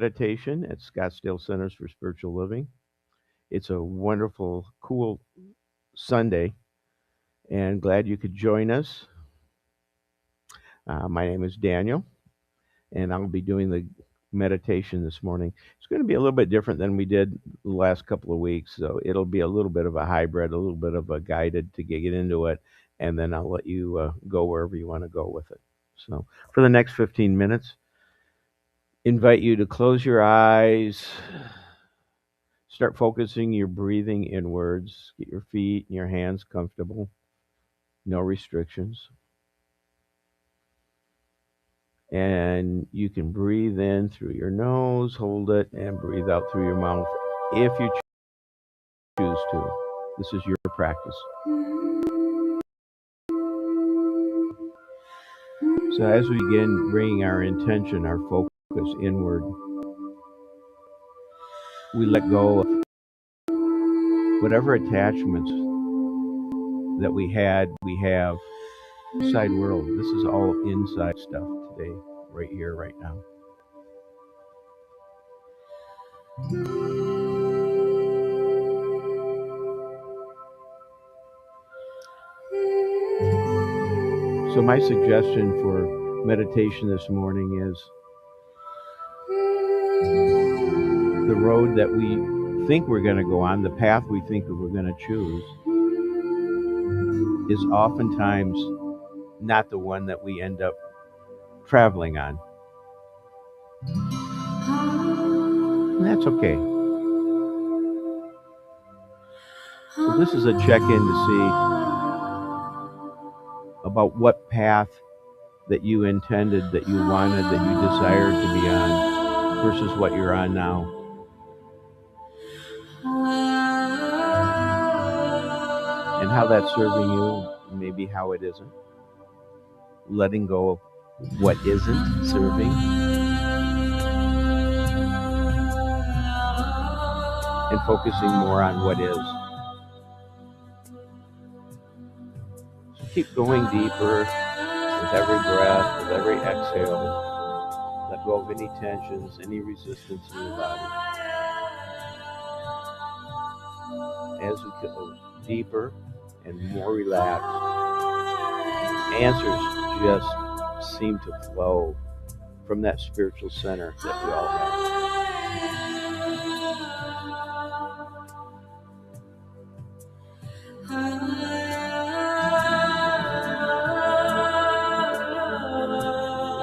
meditation at Scottsdale Centers for Spiritual Living. It's a wonderful, cool Sunday, and glad you could join us. My name is Daniel, and I'll be doing the meditation this morning. It's going to be a little bit different than we did the last couple of weeks, so it'll be a little bit of a hybrid, a little bit of a guided to get into it, and then I'll let you go wherever you want to go with it. So, for the next 15 minutes, invite you to close your eyes. Start focusing your breathing inwards. Get your feet and your hands comfortable. No restrictions. And you can breathe in through your nose, hold it, and breathe out through your mouth if you choose to. This is your practice. So as we begin bringing our intention, our focus inward, we let go of whatever attachments that we had, we have. Outside world. This is all inside stuff today, right here, right now. So my suggestion for meditation this morning is the road that we think we're going to go on, the path we think we're going to choose, is oftentimes not the one that we end up traveling on. And that's okay. So this is a check-in to see about what path that you intended, that you wanted, that you desired to be on versus what you're on now. And how that's serving you, maybe how it isn't. Letting go of what isn't serving. And focusing more on what is. So keep going deeper with every breath, with every exhale. Let go of any tensions, any resistance in your body. As we go deeper and more relaxed, answers just seem to flow from that spiritual center that we all have.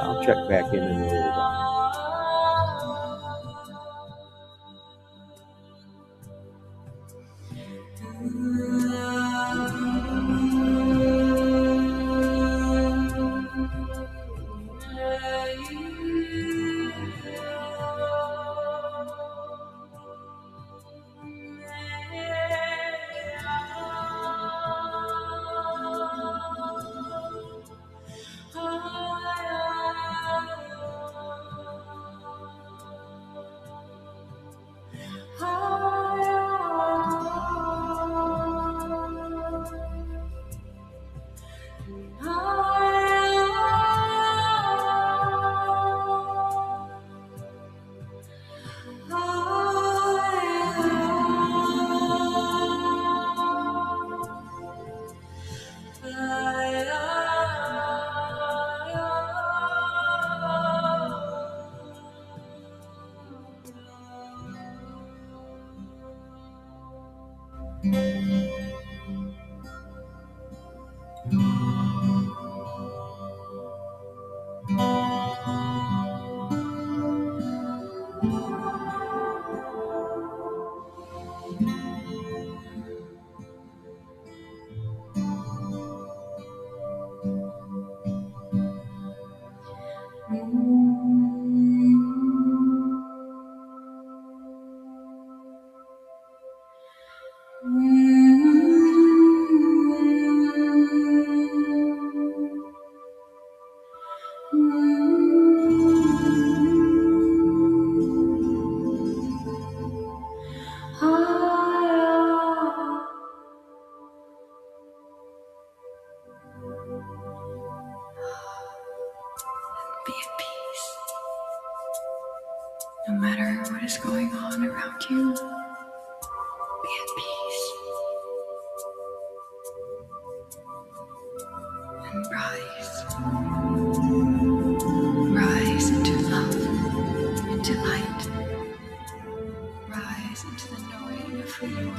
I'll check back in a little while. matter what is going on around you, be at peace and rise. Rise into love, into light. Rise into the knowing of who you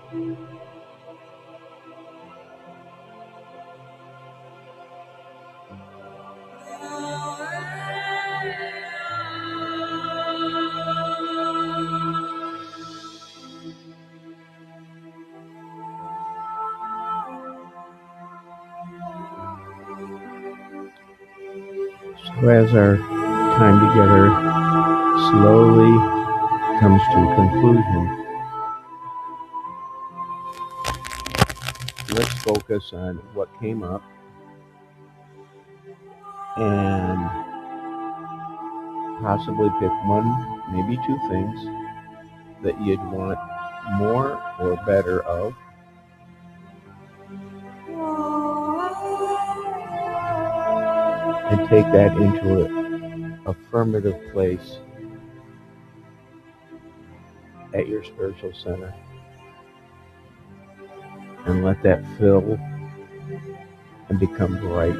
So as our time together slowly comes to a conclusion, let's focus on what came up and possibly pick one, maybe two things that you'd want more or better of, and take that into an affirmative place at your spiritual center and let that fill and become bright.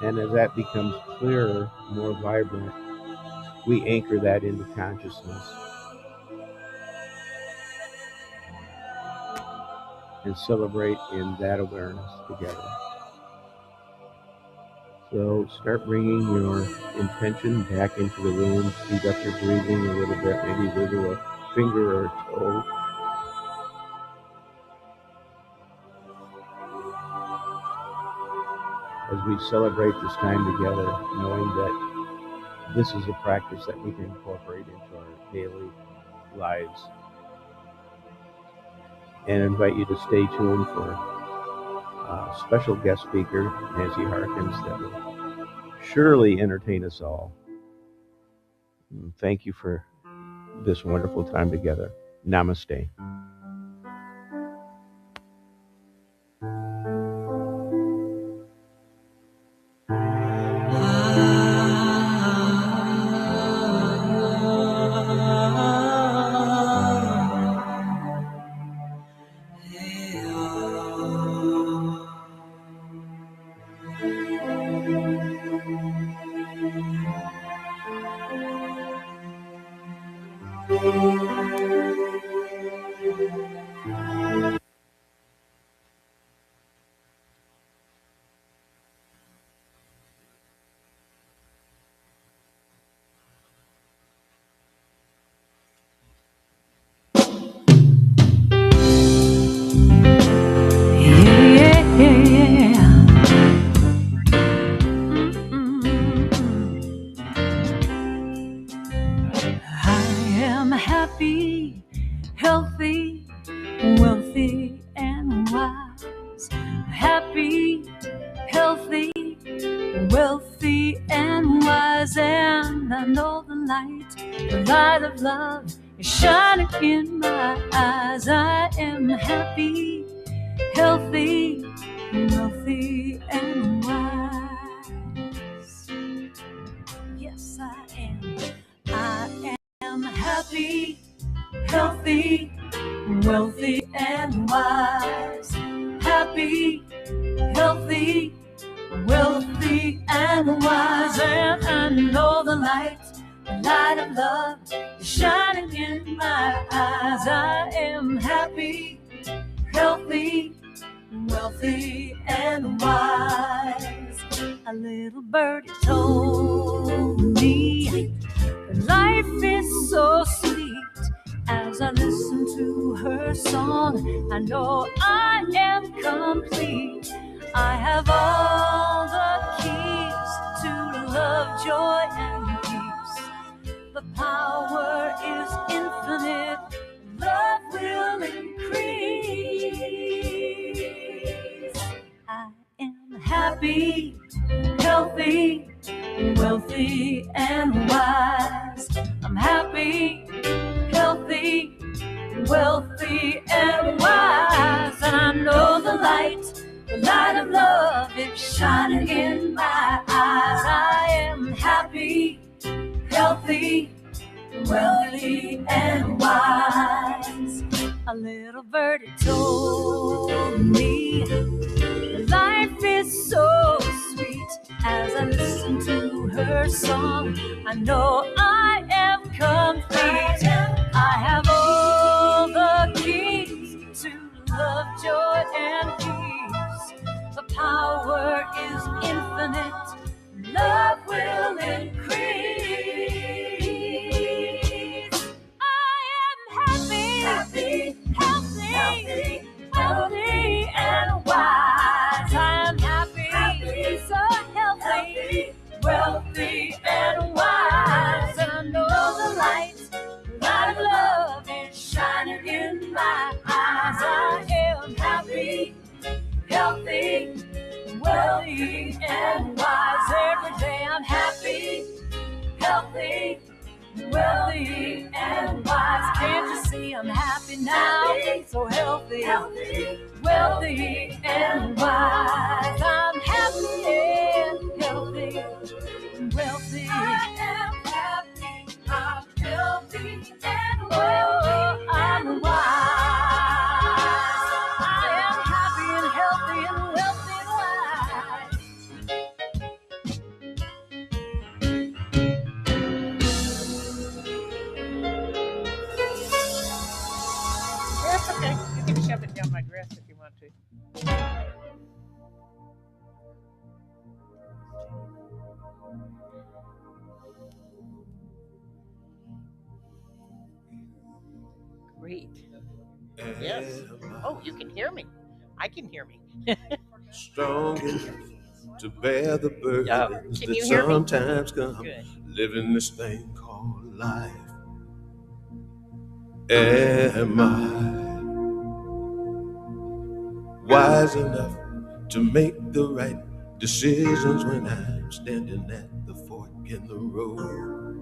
And as that becomes clearer, more vibrant, we anchor that into consciousness and celebrate in that awareness together. So start bringing your intention back into the room, speed up your breathing a little bit, maybe wiggle a finger or a toe. As we celebrate this time together, knowing that this is a practice that we can incorporate into our daily lives. And invite you to stay tuned for a special guest speaker, Nancy Harkins, that will surely entertain us all. And thank you for this wonderful time together. Namaste. Happy, healthy, wealthy, and wise. Happy, healthy, wealthy, and wise. And I know the light of love is shining in my eyes. I am happy, healthy, wealthy, and wise. Yes, I am. I am happy, healthy, wealthy, and wise. Happy, healthy, wealthy, and wise. And I know the light of love is shining in my eyes. I am happy, healthy, wealthy, and wise. A little birdie told me that life is so sweet. As I listen to her song, I know I am complete. I have all the keys to love, joy, and peace. The power is infinite. Love will increase. I am happy, healthy, wealthy, and wise. I'm happy, healthy, wealthy, and wise. And I know the light The light of love is shining in my eyes. I am happy, healthy, wealthy, and wise. A little birdie told me life is so sweet. As I listen to her song, I know I am complete. I have all the keys to love, joy, and peace. The power is infinite. Love will increase. I am happy, healthy, wealthy, and wise. I am happy, so healthy, wealthy, and wise. And I know the light of love is shining in my eyes. I am happy, healthy, wealthy, and wise. Every day I'm happy, healthy, wealthy, and wise. Can't you see I'm happy now? So healthy, wealthy, and wise. I'm happy and healthy, wealthy. I am happy, I'm healthy, and wealthy, I'm wise. I am happy and healthy and wealthy and wise. That's okay. You can shove it down my dress if you want to. Great. Yes. Oh, you can hear me. I can hear me. Strong enough to bear the burdens Can you that hear me? sometimes come. Good. Living this thing called life. Am I wise enough to make the right decisions when I'm standing at the fork in the road?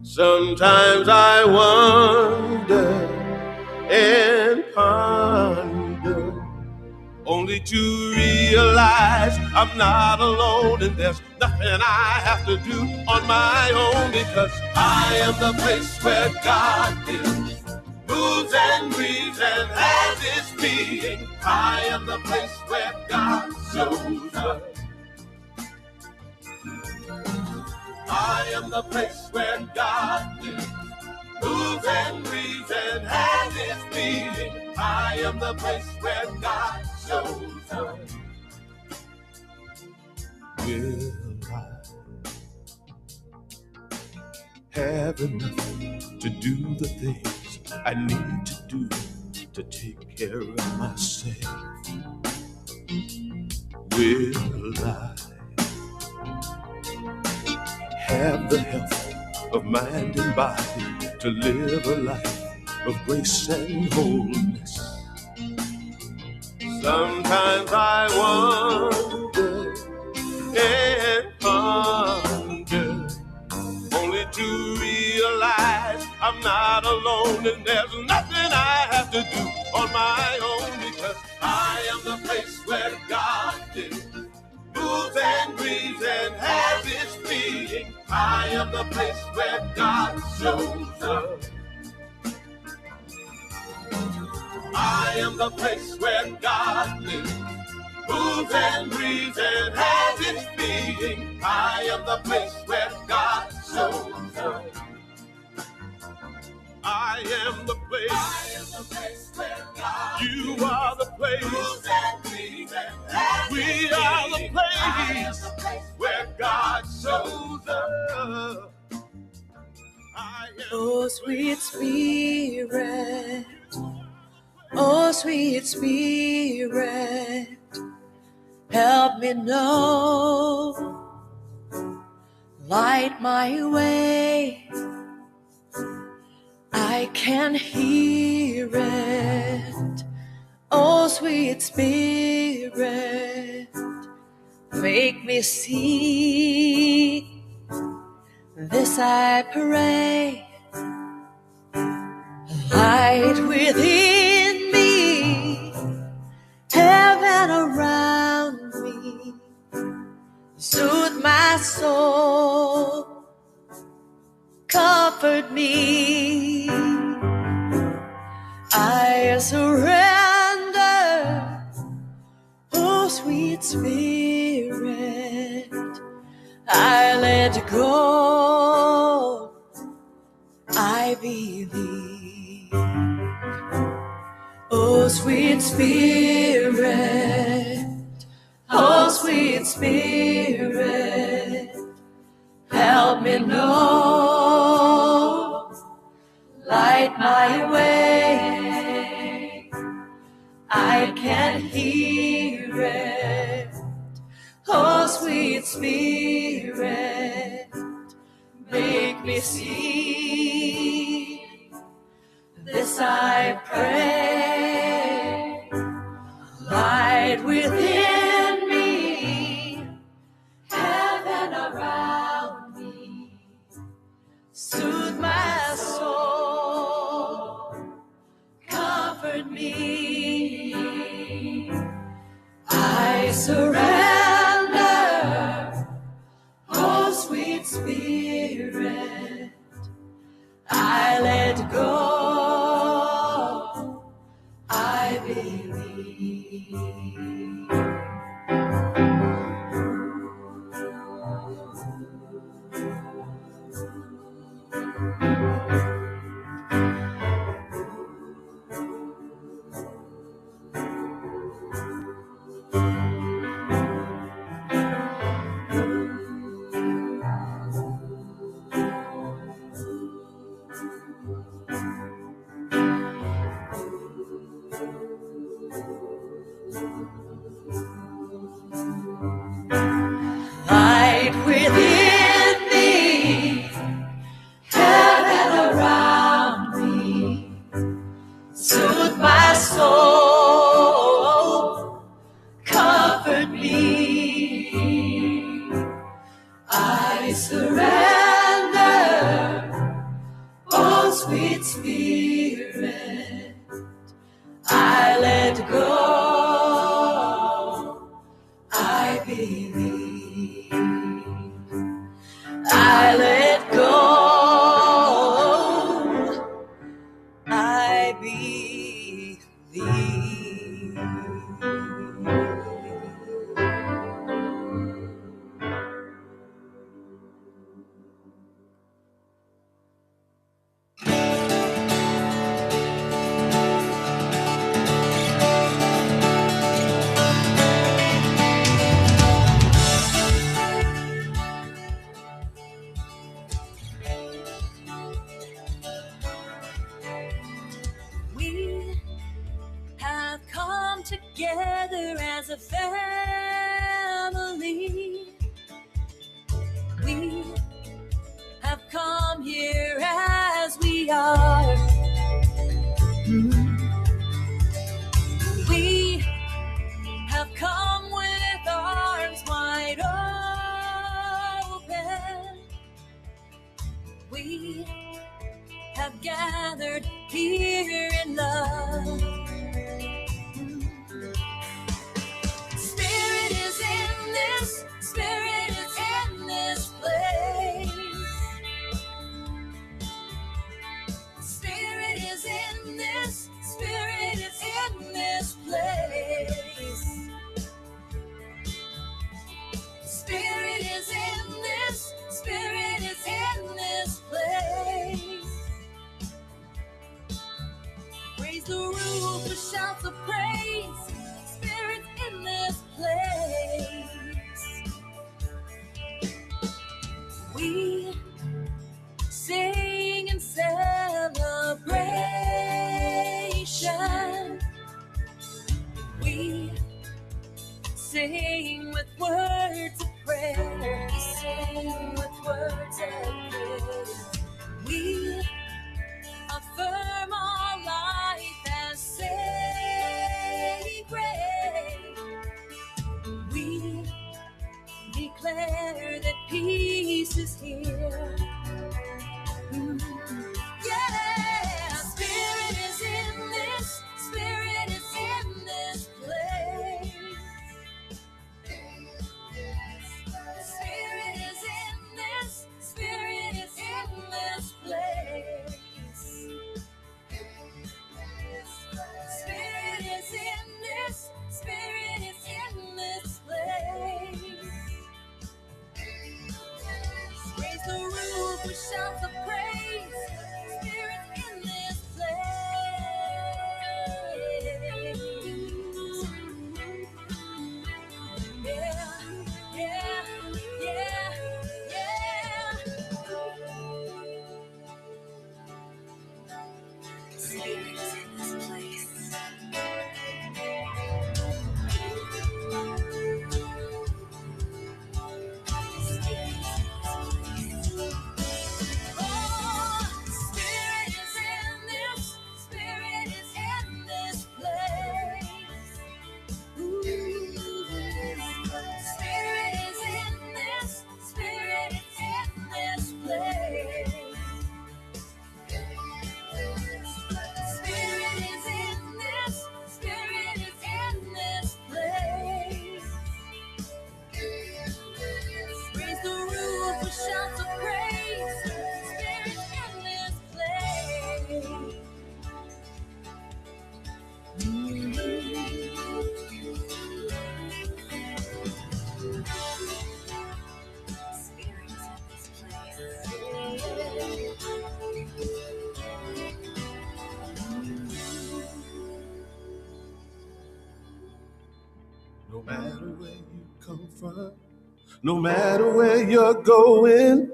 Sometimes I wonder and ponder, only to realize I'm not alone, and there's nothing I have to do on my own, because I am the place where God is, moves and breathes and has its being. I am the place where God shows up. I am the place where God is, moves and breathes and has its being. I am the place where God shows up. Will I have enough to do the things I need to do to take care of myself? Will I have the health of mind and body to live a life of grace and wholeness? Sometimes I wonder and ponder, only to realize I'm not alone, and there's nothing I have to do on my own, because I am the place where God is, moves and breathes and has its being. I am the place where God shows up. I am the place where God lives, moves and breathes and has its being. I am the place where God shows up. I am the place. I am the place where God. You are the place. Moves and breathes and has we its are being. The place. I am the place where God shows up. Oh, sweet spirit. Oh, sweet spirit, help me know, light my way, I can hear it. Oh, sweet spirit, make me see, this I pray, light within me, heaven Heaven around me, soothe my soul, comfort me. I surrender, oh sweet Spirit, I let go, I believe. Oh sweet Spirit, oh sweet Spirit, help me know, light my way, I can hear it. Oh sweet Spirit, make me see. This I pray, light within me, heaven around me, soothe my soul, comfort me. I surrender, oh sweet Spirit, I let go, I believe. Light within me, heaven around me, soothe my soul, comfort me. I surrender, oh sweet Spirit, I let go, I believe. I let go, I believe. We have come together as a family. We have come here as we are. We have come with arms wide open. We have gathered here in love. Spirit is in this, Spirit is in this place. Spirit is in this, Spirit is in this place. Spirit is in this, Spirit is in this place. Raise the roof with shouts of praise. Spirit in this place. We sing in celebration. We sing with words of prayer. We sing with words of prayer. We affirm our life as sacred. We declare that peace is here. Yeah, Spirit is in this, Spirit is in this place. shouts of praise, Spirit in this place. Yeah, yeah, yeah, yeah. Spirit is in this place. Raise the roof with shouts of praise. Spirit in this place. Spirit is in this No matter where you come from, no matter where you're going,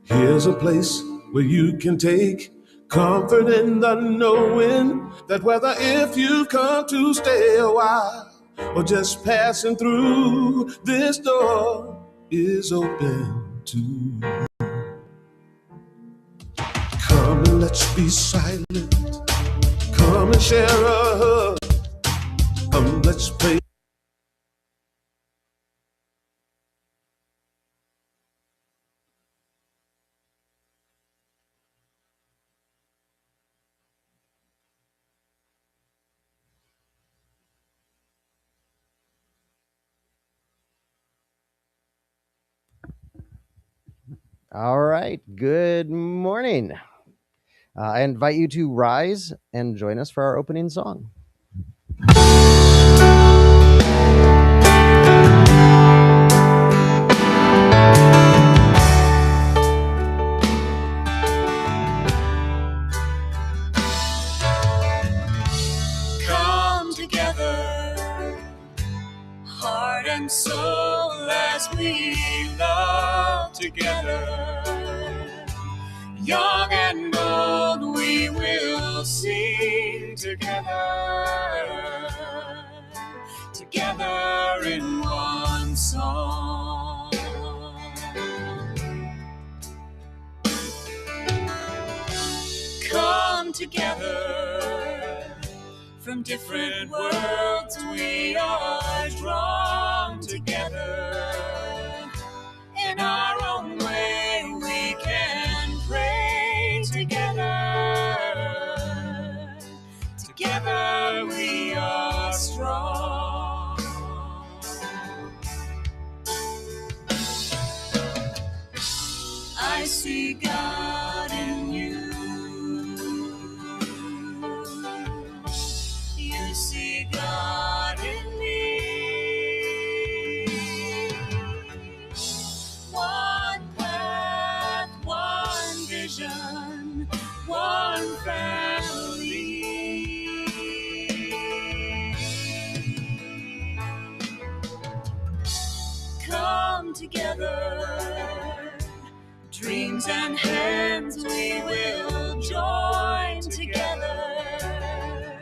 here's a place where you can take comfort in the knowing that whether if you come to stay a while or just passing through, this door is open to you. Come and let's be silent. Come and share a hug. Come, let's play. All right. Good morning. I invite you to rise and join us for our opening song. Come together, heart and soul, as we love together. Young and old, we will sing together, together in one song. Come together, from different worlds we are drawn together. In our own way we can pray together. Together we are strong. I see God in you. You see God in me. One path, one vision, one family. Come together, dreams and hands we will join together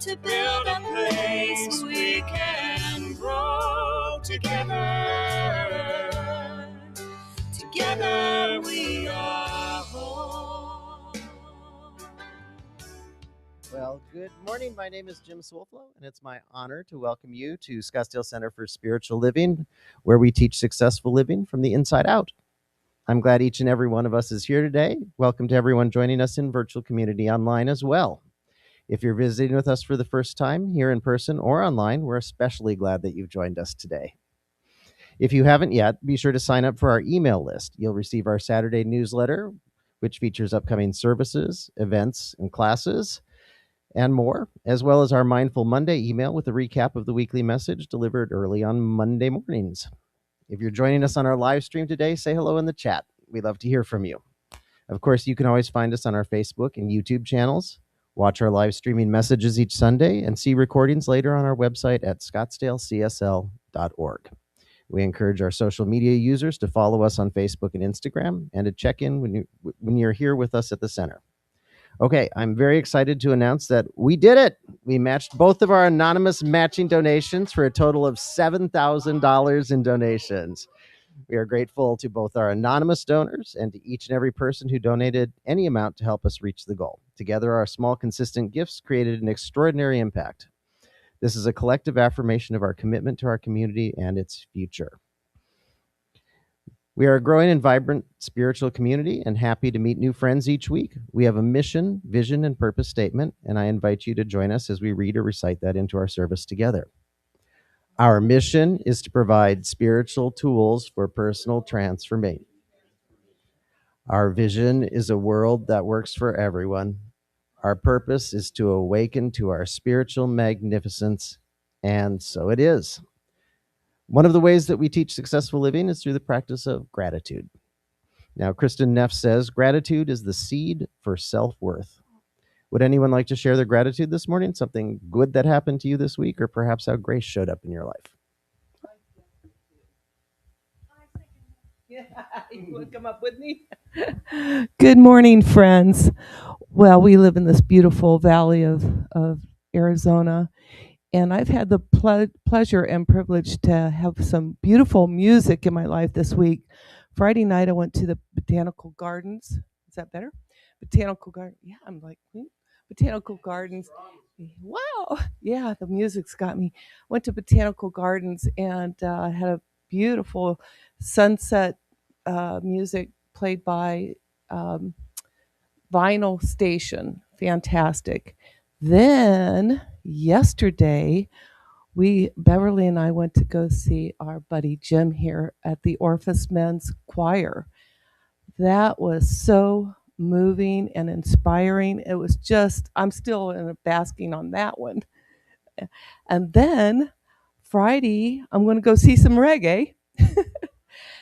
to build a place we can grow together. Together we are whole. Well, good morning. My name is Jim Swolflow, and it's my honor to welcome you to Scottsdale Center for Spiritual Living, where we teach successful living from the inside out. I'm glad each and every one of us is here today. Welcome to everyone joining us in virtual community online as well. If you're visiting with us for the first time here in person or online, we're especially glad that you've joined us today. If you haven't yet, be sure to sign up for our email list. You'll receive our Saturday newsletter, which features upcoming services, events, and classes, and more, as well as our Mindful Monday email with a recap of the weekly message delivered early on Monday mornings. If you're joining us on our live stream today, say hello in the chat. We'd love to hear from you. Of course, you can always find us on our Facebook and YouTube channels, watch our live streaming messages each Sunday, and see recordings later on our website at scottsdalecsl.org. We encourage our social media users to follow us on Facebook and Instagram and to check in when you're here with us at the center. Okay, I'm very excited to announce that we did it. We matched both of our anonymous matching donations for a total of $7,000 in donations. We are grateful to both our anonymous donors and to each and every person who donated any amount to help us reach the goal. Together, our small, consistent gifts created an extraordinary impact. This is a collective affirmation of our commitment to our community and its future. We are a growing and vibrant spiritual community and happy to meet new friends each week. We have a mission, vision, and purpose statement, and I invite you to join us as we read or recite that into our service together. Our mission is to provide spiritual tools for personal transformation. Our vision is a world that works for everyone. Our purpose is to awaken to our spiritual magnificence, and so it is. One of the ways that we teach successful living is through the practice of gratitude. Now, Kristen Neff says, gratitude is the seed for self-worth. Would anyone like to share their gratitude this morning? Something good that happened to you this week, or perhaps how grace showed up in your life? Yeah, you want to come up with me? Good morning, friends. Well, we live in this beautiful valley of Arizona, and I've had the pleasure and privilege to have some beautiful music in my life this week. Friday night, I went to the Botanical Gardens. Is that better? Botanical Garden. Yeah, I'm like, Botanical Gardens. Wow. Yeah, the music's got me. Went to Botanical Gardens and had a beautiful sunset music played by Vinyl Station. Fantastic. Then yesterday, Beverly and I went to go see our buddy Jim here at the Orpheus Men's Choir. That was so moving and inspiring. It was just, I'm still basking on that one. And then Friday, I'm going to go see some reggae.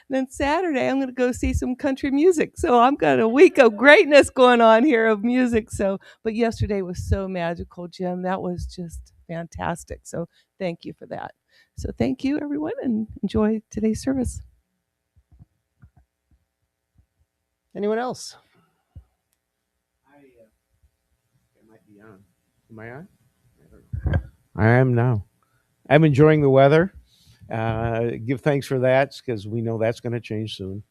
Then Saturday, I'm going to go see some country music. So I've got a week of greatness going on here of music. But yesterday was so magical, Jim. That was just fantastic. So thank you for that. So thank you, everyone, and enjoy today's service. Anyone else? I might be on. Am I on? I am now. I'm enjoying the weather. Give thanks for that because we know that's going to change soon.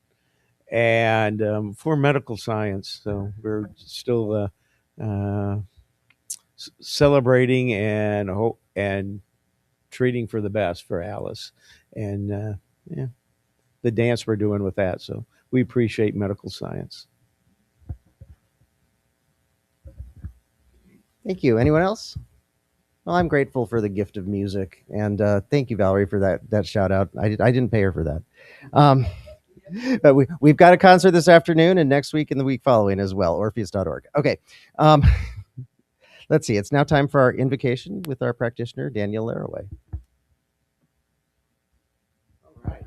And for medical science, so we're still celebrating and treating for the best for Alice, and yeah, the dance we're doing with that. So we appreciate medical science. Thank you. Anyone else? Well, I'm grateful for the gift of music, and thank you, Valerie, for that shout out. I didn't pay her for that. But we've got a concert this afternoon and next week and the week following as well, Orpheus.org. Okay. Let's see. It's now time for our invocation with our practitioner, Daniel Laraway. All right.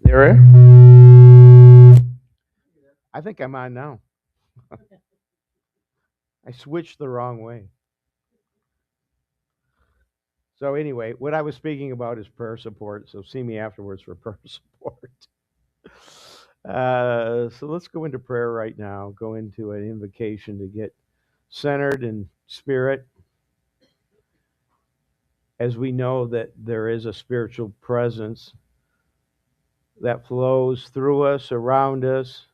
There. I think I'm on now. I switched the wrong way. So anyway, what I was speaking about is prayer support. So see me afterwards for prayer support. So let's go into prayer right now. Go into an invocation to get centered in spirit, as we know that there is a spiritual presence that flows through us, around us.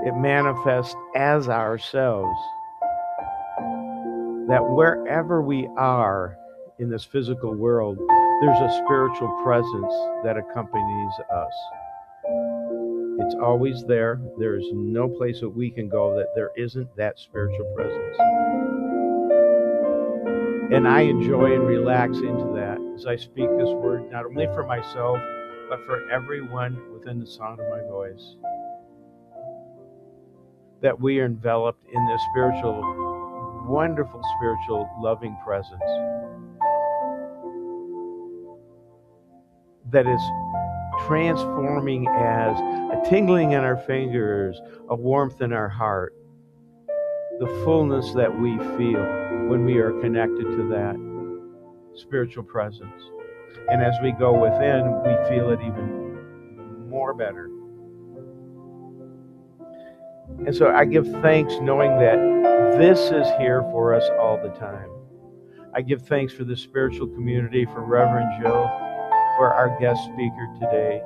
It manifests as ourselves. That wherever we are in this physical world, there's a spiritual presence that accompanies us. It's always there. There is no place that we can go that there isn't that spiritual presence. And I enjoy and relax into that as I speak this word, not only for myself, but for everyone within the sound of my voice. That we are enveloped in this spiritual, wonderful spiritual, loving presence that is transforming as a tingling in our fingers, a warmth in our heart, the fullness that we feel when we are connected to that spiritual presence. And as we go within, we feel it even more better. And so I give thanks knowing that this is here for us all the time. I give thanks for the spiritual community, for Reverend Joe, for our guest speaker today,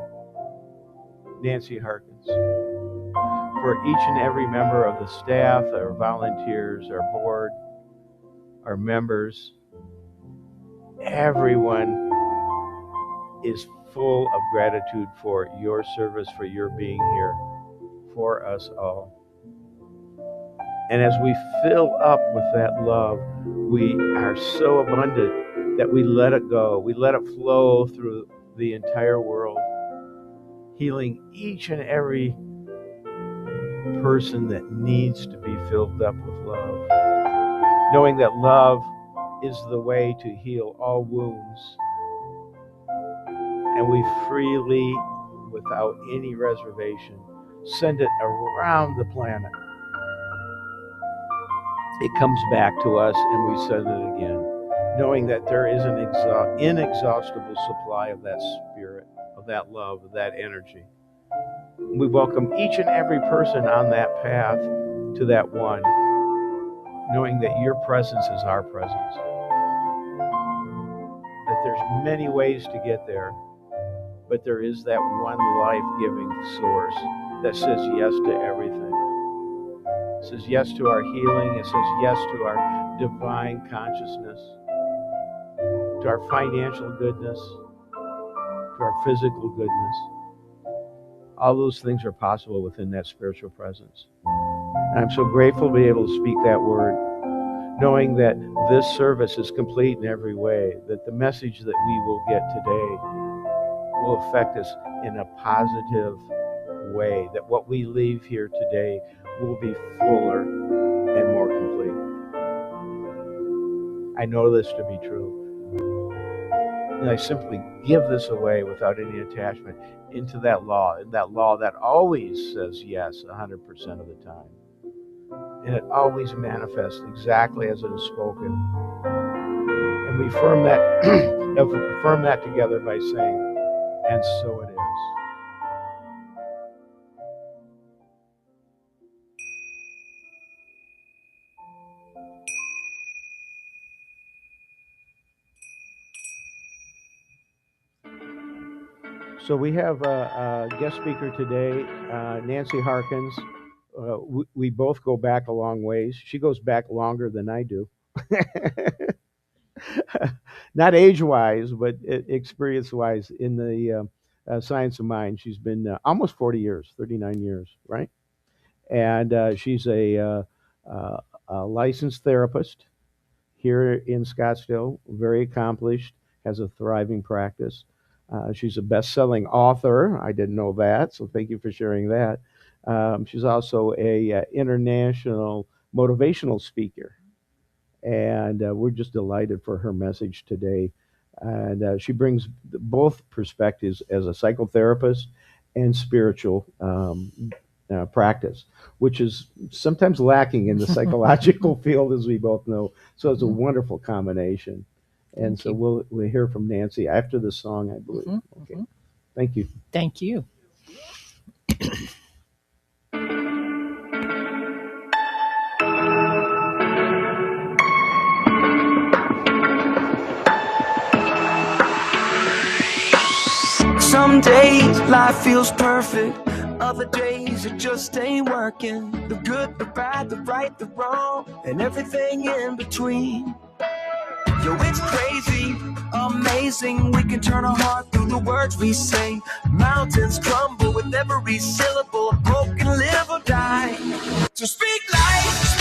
Nancy Harkins, for each and every member of the staff, our volunteers, our board, our members. Everyone is full of gratitude for your service, for your being here for us all. And as we fill up with that love, we are so abundant that we let it go. We let it flow through the entire world, healing each and every person that needs to be filled up with love. Knowing that love is the way to heal all wounds. And we freely, without any reservation, send it around the planet. It comes back to us and we send it again, knowing that there is an inexhaustible supply of that spirit, of that love, of that energy. We welcome each and every person on that path to that one, knowing that your presence is our presence. That there's many ways to get there, but there is that one life-giving source that says yes to everything. It says yes to our healing. It says yes to our divine consciousness, to our financial goodness, to our physical goodness. All those things are possible within that spiritual presence. And I'm so grateful to be able to speak that word, knowing that this service is complete in every way, that the message that we will get today will affect us in a positive way, that what we leave here today will be fuller and more complete. I know this to be true. And I simply give this away without any attachment into that law that always says yes 100% of the time. And it always manifests exactly as it is spoken. And we affirm that together by saying, and so it is. So we have a guest speaker today, Nancy Harkins. We both go back a long ways. She goes back longer than I do. Not age-wise, but experience-wise in the science of mind. She's been almost 40 years, 39 years, right? And she's a licensed therapist here in Scottsdale, very accomplished, has a thriving practice. She's a best-selling author. I didn't know that, so thank you for sharing that. She's also a international motivational speaker, and we're just delighted for her message today. And she brings both perspectives as a psychotherapist and spiritual practice, which is sometimes lacking in the psychological field, as we both know. So it's a wonderful combination. And so we'll hear from Nancy after the song, I believe. Okay. Thank you. Thank you. Some days life feels perfect, other days it just ain't working. The good, the bad, the right, the wrong, and everything in between. Yo, it's crazy, amazing. We can turn our heart through the words we say. Mountains crumble with every syllable. A broken live or die. So speak life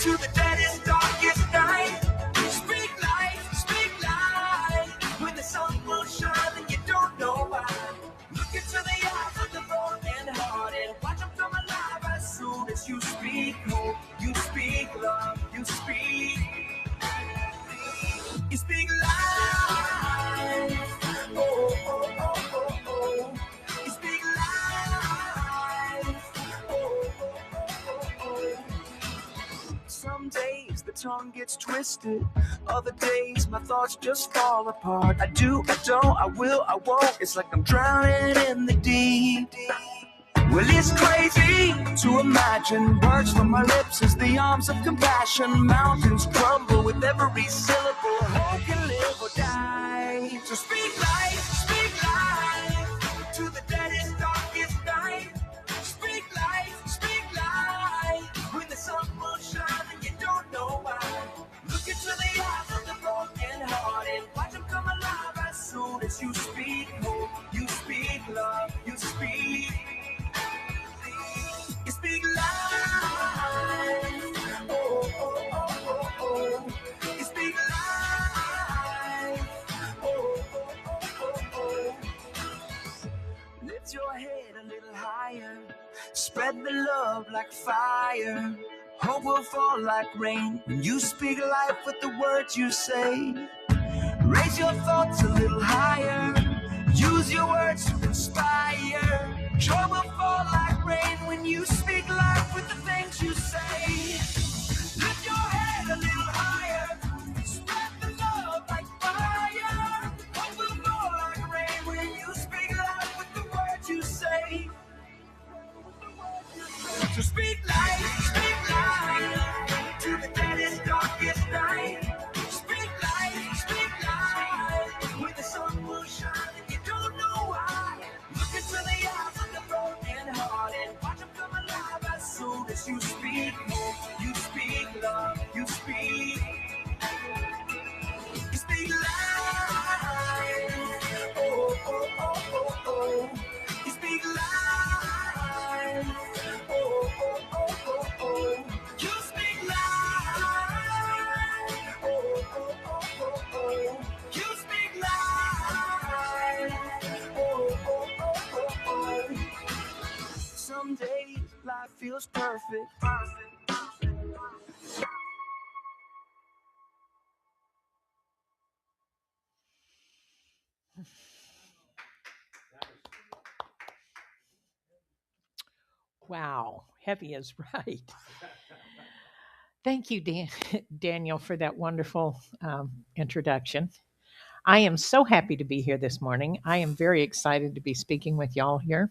to the deadest, darkest night. Speak life, when the sun will shine and you don't know why. Look into the eyes of the broken hearted. Watch them come alive as soon as you speak hope. You speak love, you speak. You speak life. Oh, oh, oh, oh, oh. You speak life. Oh, oh, oh, oh, oh. Some days the tongue gets twisted. Other days my thoughts just fall apart. I do, I don't, I will, I won't. It's like I'm drowning in the deep. Well, it's crazy to imagine words from my lips as the arms of compassion. Mountains crumble with every syllable. Hope can live or die. So speak life to the deadest, darkest night. Speak life, when the sun will shine and you don't know why. Look into the eyes of the broken hearted. Watch them come alive as soon as you speak hope. You speak love, you speak. You speak life. Oh, oh, oh, oh, oh. You speak life. Oh, oh, oh, oh, oh. Lift your head a little higher. Spread the love like fire. Hope will fall like rain when you speak life with the words you say. Raise your thoughts a little higher. Use your words to inspire. Joy will fall like rain when you speak life with the things you say. Lift your head a little higher. Spread the love like fire. Hope will fall like rain when you speak life with the words you say. So speak life to the deadest, darkest night. Speak life, when the sun will shine and you don't know why. Look into the eyes of the broken hearted. Watch them come alive as soon as you speak hope. You speak love, you speak. You speak life. Oh, oh, oh, oh, oh. You speak life. Oh, oh, oh, oh, oh. You speak life. Oh, oh, oh, oh, oh. You speak life. Oh, oh, oh, oh, oh. Some days life feels perfect. Wow, heavy is right. Thank you, Daniel, for that wonderful introduction. I am so happy to be here this morning. I am very excited to be speaking with y'all here.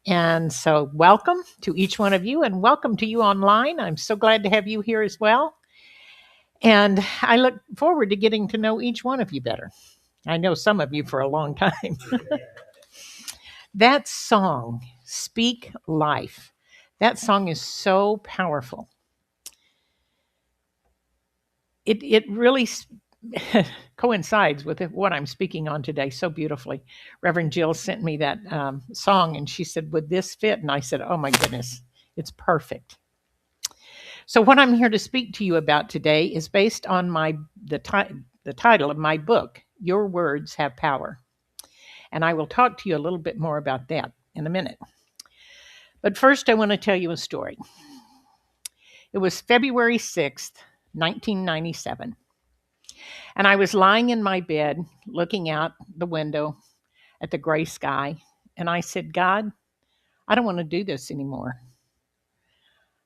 And so, welcome to each one of you, and welcome to you online. I'm so glad to have you here as well. And I look forward to getting to know each one of you better. I know some of you for a long time. That song, Speak Life, that song is so powerful. It really coincides with what I'm speaking on today so beautifully. Reverend Jill sent me that song and she said, would this fit? And I said, oh my goodness, it's perfect. So what I'm here to speak to you about today is based on the title of my book, Your Words Have Power. And I will talk to you a little bit more about that in a minute. But first, I want to tell you a story. It was February 6th, 1997. And I was lying in my bed looking out the window at the gray sky. And I said, God, I don't want to do this anymore.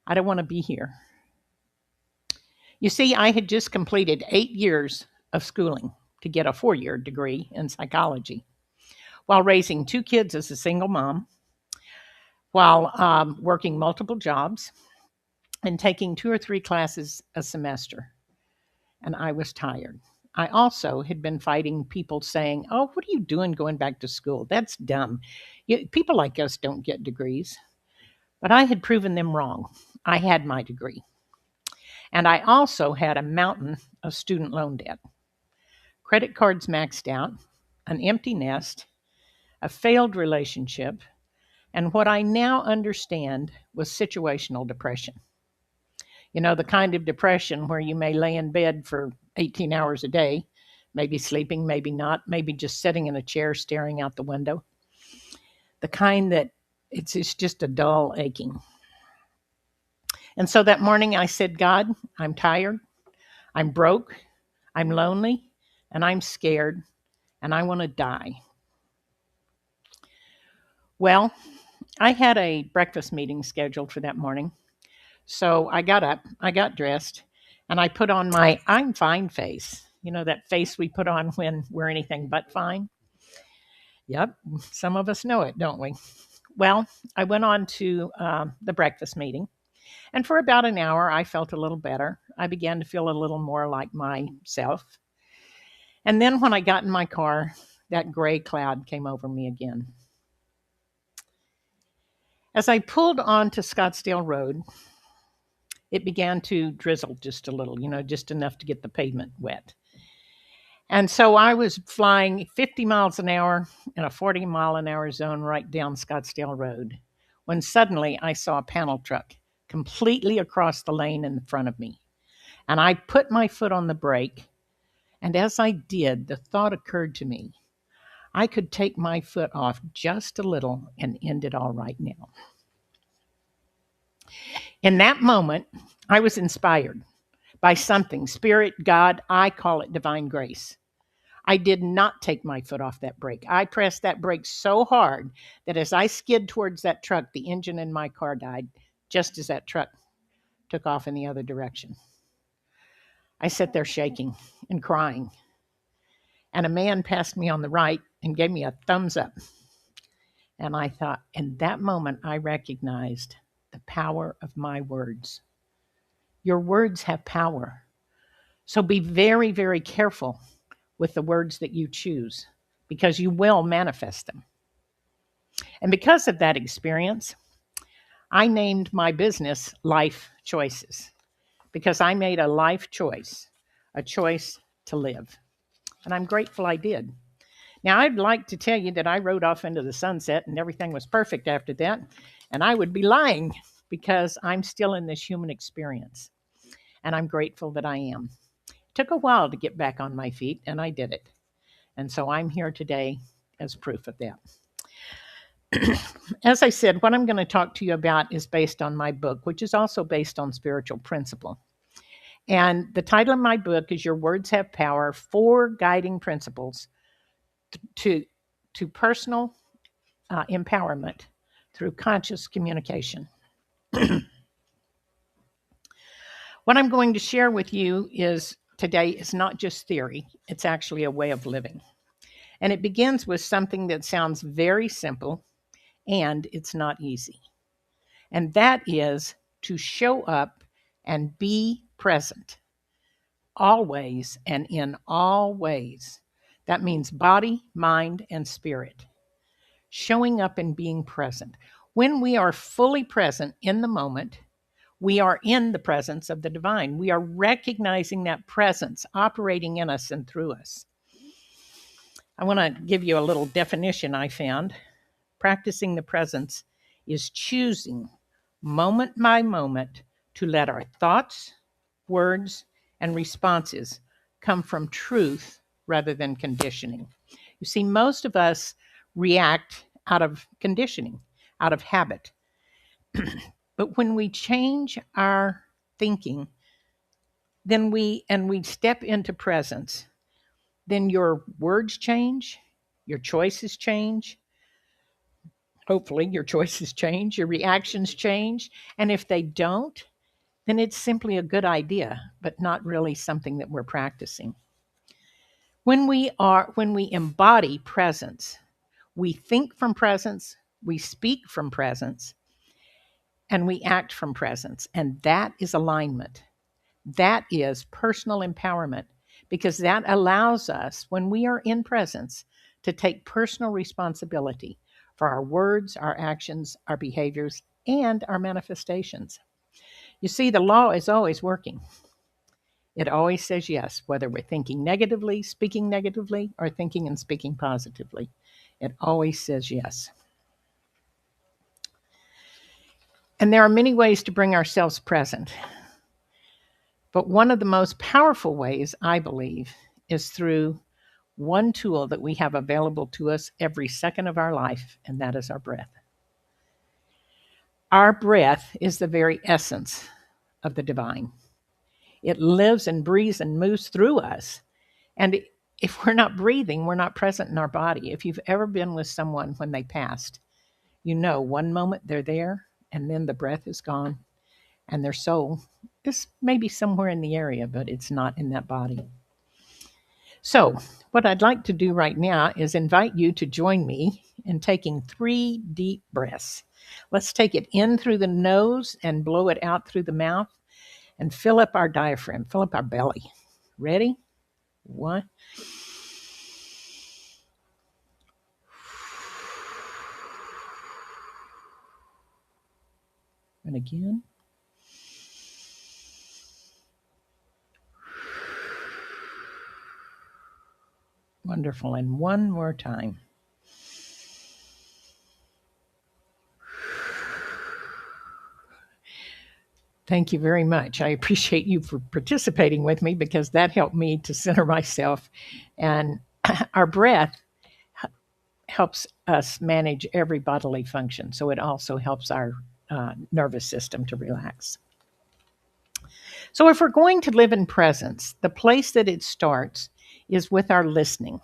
I don't want to be here. You see, I had just completed 8 years of schooling to get a 4-year degree in psychology while raising 2 kids as a single mom, while working multiple jobs and taking 2 or 3 classes a semester. And I was tired. I also had been fighting people saying, "Oh, what are you doing going back to school? That's dumb. People like us don't get degrees." But I had proven them wrong. I had my degree. And I also had a mountain of student loan debt, credit cards maxed out, an empty nest, a failed relationship, and what I now understand was situational depression. You know, the kind of depression where you may lay in bed for 18 hours a day, maybe sleeping, maybe not, maybe just sitting in a chair staring out the window. The kind that it's just a dull aching. And so that morning I said, God, I'm tired, I'm broke, I'm lonely, and I'm scared, and I want to die. Well, I had a breakfast meeting scheduled for that morning. So I got up, I got dressed, and I put on my I'm fine face. You know, that face we put on when we're anything but fine? Yep, some of us know it, don't we? Well, I went on to the breakfast meeting, and for about an hour, I felt a little better. I began to feel a little more like myself. And then when I got in my car, that gray cloud came over me again. As I pulled onto Scottsdale Road, it began to drizzle just a little, just enough to get the pavement wet. And so I was flying 50 miles an hour in a 40-mile-an-hour zone right down Scottsdale Road when suddenly I saw a panel truck completely across the lane in front of me. And I put my foot on the brake, and as I did, the thought occurred to me, I could take my foot off just a little and end it all right now. In that moment, I was inspired by something, Spirit, God, I call it divine grace. I did not take my foot off that brake. I pressed that brake so hard that as I skid towards that truck, the engine in my car died just as that truck took off in the other direction. I sat there shaking and crying, and a man passed me on the right and gave me a thumbs up. And I thought, in that moment, I recognized the power of my words. Your words have power. So be very, very careful with the words that you choose because you will manifest them. And because of that experience, I named my business Life Choices because I made a life choice, a choice to live. And I'm grateful I did. Now, I'd like to tell you that I rode off into the sunset and everything was perfect after that. And I would be lying because I'm still in this human experience. And I'm grateful that I am. It took a while to get back on my feet, and I did it. And so I'm here today as proof of that. As I said, what I'm going to talk to you about is based on my book, which is also based on spiritual principle. And the title of my book is Your Words Have Power: 4 Guiding Principles to Personal Empowerment Through Conscious Communication. What I'm going to share with you today is not just theory, it's actually a way of living. And it begins with something that sounds very simple, and it's not easy. And that is to show up and be present, always and in all ways. That means body, mind, and spirit. Showing up and being present. When we are fully present in the moment, we are in the presence of the divine. We are recognizing that presence operating in us and through us. I want to give you a little definition I found. Practicing the presence is choosing moment by moment to let our thoughts, words, and responses come from truth rather than conditioning. You see, most of us react out of conditioning, out of habit. But when we change our thinking, then we step into presence, then your words change, your choices change. Hopefully your choices change, your reactions change. And if they don't, then it's simply a good idea, but not really something that we're practicing. When we embody presence, we think from presence, we speak from presence, and we act from presence. And that is alignment. That is personal empowerment because that allows us, when we are in presence, to take personal responsibility for our words, our actions, our behaviors, and our manifestations. You see, the law is always working. It always says yes, whether we're thinking negatively, speaking negatively, or thinking and speaking positively. It always says yes. And there are many ways to bring ourselves present. But one of the most powerful ways, I believe, is through one tool that we have available to us every second of our life, and that is our breath. Our breath is the very essence of the divine. It lives and breathes and moves through us. And if we're not breathing, we're not present in our body. If you've ever been with someone when they passed, you know one moment they're there, and then the breath is gone, and their soul is maybe somewhere in the area, but it's not in that body. So, what I'd like to do right now is invite you to join me in taking 3 deep breaths. Let's take it in through the nose and blow it out through the mouth and fill up our diaphragm, fill up our belly. Ready? 1. And again. Wonderful. And one more time. Thank you very much. I appreciate you for participating with me, because that helped me to center myself. And our breath helps us manage every bodily function. So it also helps our nervous system to relax. So if we're going to live in presence, the place that it starts is with our listening.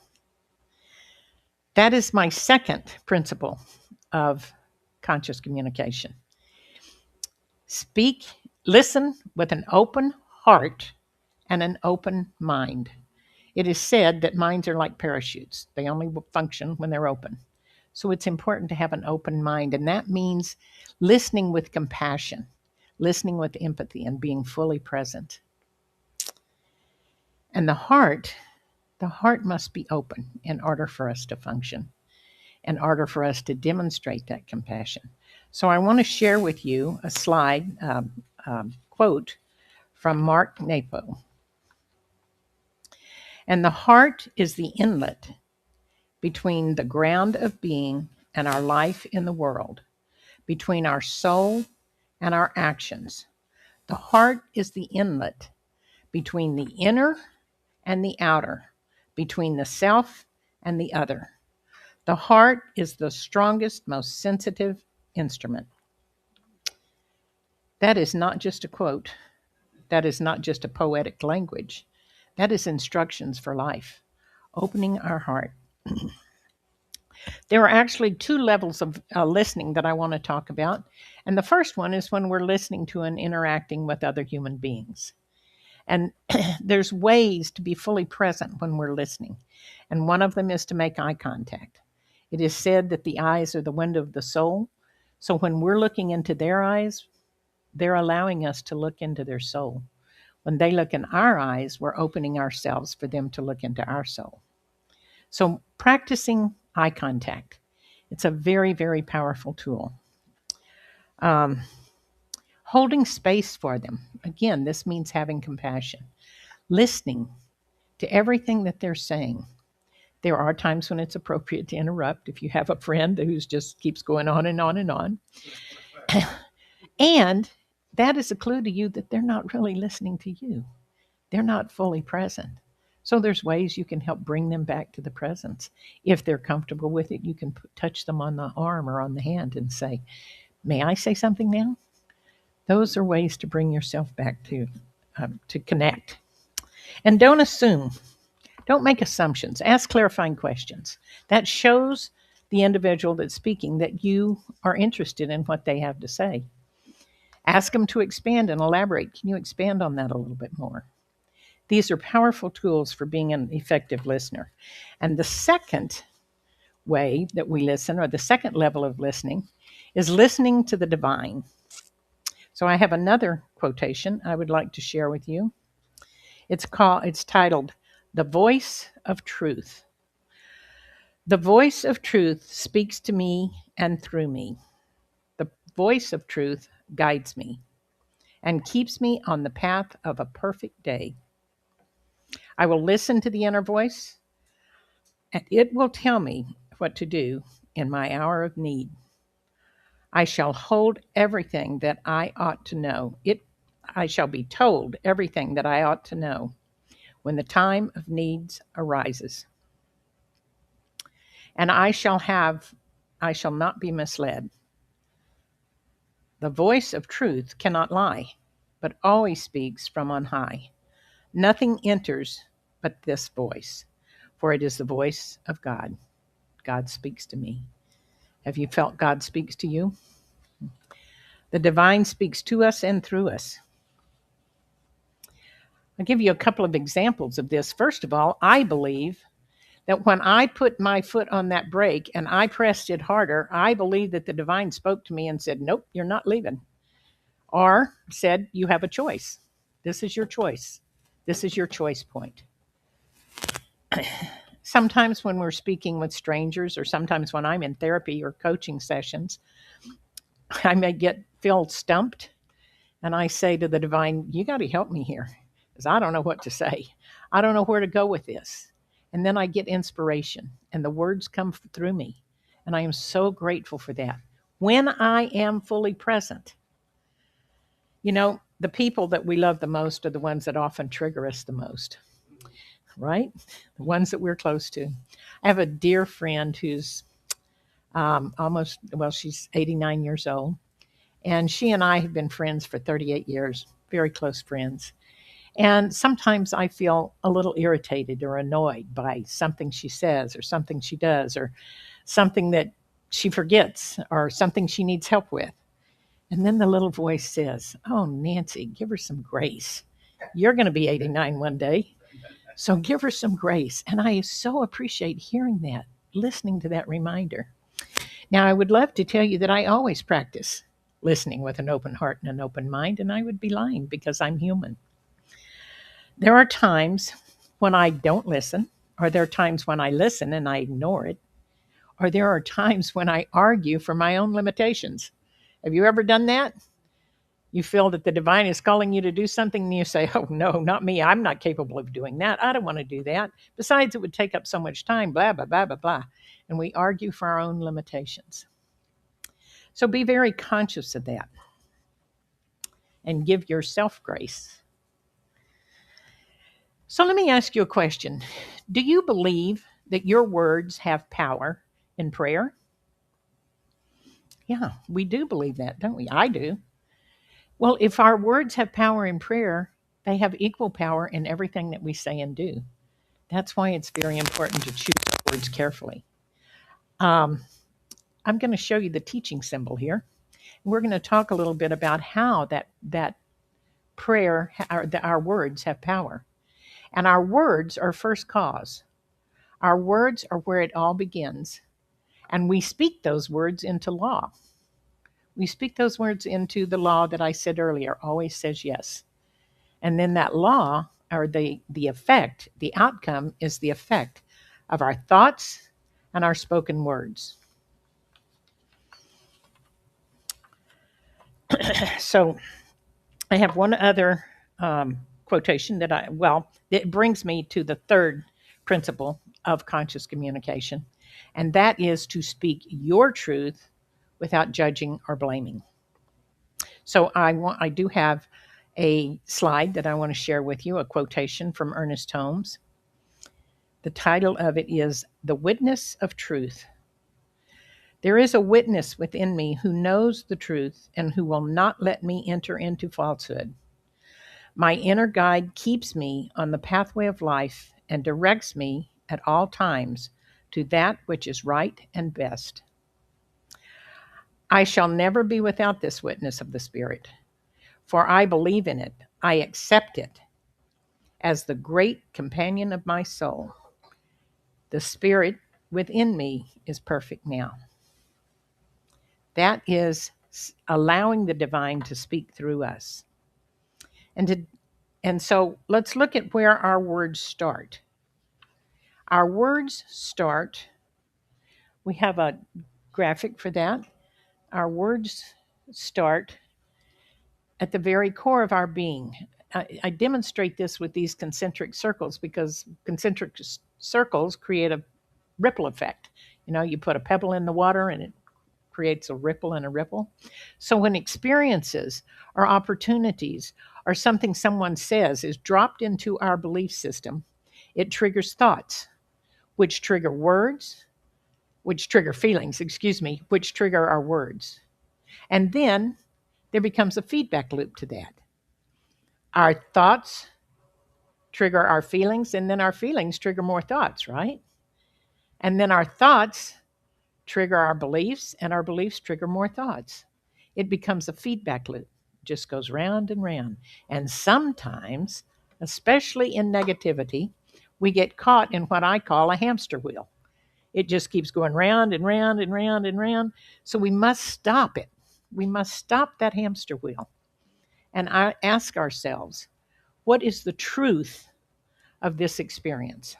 That is my second principle of conscious communication. Listen with an open heart and an open mind. It is said that minds are like parachutes. They only function when they're open. So it's important to have an open mind, and that means listening with compassion, listening with empathy, and being fully present. And the heart must be open in order for us to function, in order for us to demonstrate that compassion. So I want to share with you a slide quote from Mark Napo. And the heart is the inlet between the ground of being and our life in the world, between our soul and our actions. The heart is the inlet between the inner and the outer, between the self and the other. The heart is the strongest, most sensitive instrument. That is not just a quote. That is not just a poetic language. That is instructions for life, opening our heart. There are actually 2 levels of listening that I want to talk about. And the first one is when we're listening to and interacting with other human beings. And there's ways to be fully present when we're listening. And one of them is to make eye contact. It is said that the eyes are the window of the soul. So when we're looking into their eyes, they're allowing us to look into their soul. When they look in our eyes, we're opening ourselves for them to look into our soul. So practicing eye contact, it's a very, very powerful tool. Holding space for them. Again, this means having compassion. Listening to everything that they're saying. There are times when it's appropriate to interrupt if you have a friend who just keeps going on and on and on. And that is a clue to you that they're not really listening to you. They're not fully present. So there's ways you can help bring them back to the presence. If they're comfortable with it, you can touch them on the arm or on the hand and say, "May I say something now?" Those are ways to bring yourself back to connect. And don't assume. Don't make assumptions. Ask clarifying questions. That shows the individual that's speaking that you are interested in what they have to say. Ask them to expand and elaborate. Can you expand on that a little bit more? These are powerful tools for being an effective listener. And the second way that we listen, or the second level of listening, is listening to the divine. So I have another quotation I would like to share with you. It's titled, The voice of truth. The voice of truth speaks to me and through me. The voice of truth guides me and keeps me on the path of a perfect day. I will listen to the inner voice, and it will tell me what to do in my hour of need. I shall hold everything that I ought to know. I shall be told everything that I ought to know when the time of needs arises. And I shall not be misled. The voice of truth cannot lie, but always speaks from on high. Nothing enters but this voice, for it is the voice of God. God speaks to me. Have you felt God speaks to you? The divine speaks to us and through us. I'll give you a couple of examples of this. First of all, I believe that when I put my foot on that brake and I pressed it harder, I believe that the divine spoke to me and said, nope, you're not leaving. Or said, you have a choice. This is your choice. This is your choice point. Sometimes when we're speaking with strangers, or sometimes when I'm in therapy or coaching sessions, I may feel stumped, and I say to the divine, you got to help me here, because I don't know what to say. I don't know where to go with this. And then I get inspiration, and the words come through me, and I am so grateful for that. When I am fully present, you know, the people that we love the most are the ones that often trigger us the most, right? The ones that we're close to. I have a dear friend who's she's 89 years old. And she and I have been friends for 38 years, very close friends. And sometimes I feel a little irritated or annoyed by something she says or something she does or something that she forgets or something she needs help with. And then the little voice says, oh, Nancy, give her some grace. You're going to be 89 one day. So give her some grace. And I so appreciate hearing that, listening to that reminder. Now, I would love to tell you that I always practice listening with an open heart and an open mind, and I would be lying because I'm human. There are times when I don't listen, or there are times when I listen and I ignore it, or there are times when I argue for my own limitations. Have you ever done that? You feel that the divine is calling you to do something and you say, oh, no, not me. I'm not capable of doing that. I don't want to do that. Besides, it would take up so much time, blah, blah, blah, blah, blah. And we argue for our own limitations. So be very conscious of that and give yourself grace. So let me ask you a question. Do you believe that your words have power in prayer? Yeah, we do believe that, don't we? I do. Well, if our words have power in prayer, they have equal power in everything that we say and do. That's why it's very important to choose words carefully. I'm going to show you the teaching symbol here. We're going to talk a little bit about how that prayer, our words have power. And our words are first cause. Our words are where it all begins. And we speak those words into law. We speak those words into the law that I said earlier, always says yes. And then that law, or the effect, the outcome is the effect of our thoughts and our spoken words. So I have one other quotation it brings me to the third principle of conscious communication, and that is to speak your truth without judging or blaming. So I do have a slide that I want to share with you, a quotation from Ernest Holmes. The title of it is The Witness of Truth. There is a witness within me who knows the truth and who will not let me enter into falsehood. My inner guide keeps me on the pathway of life and directs me at all times to that which is right and best. I shall never be without this witness of the Spirit, for I believe in it. I accept it as the great companion of my soul. The Spirit within me is perfect now. That is allowing the divine to speak through us. And so let's look at where our words start. Our words start, we have a graphic for that. Our words start at the very core of our being. I demonstrate this with these concentric circles because concentric circles create a ripple effect. You know, you put a pebble in the water and it creates a ripple and a ripple. So when experiences or opportunities or something someone says is dropped into our belief system, it triggers thoughts, which trigger words, which trigger feelings, which trigger our words. And then there becomes a feedback loop to that. Our thoughts trigger our feelings, and then our feelings trigger more thoughts, right? And then our thoughts trigger our beliefs, and our beliefs trigger more thoughts. It becomes a feedback loop, it just goes round and round. And sometimes, especially in negativity, we get caught in what I call a hamster wheel. It just keeps going round and round and round and round. So we must stop it. We must stop that hamster wheel and ask ourselves, what is the truth of this experience?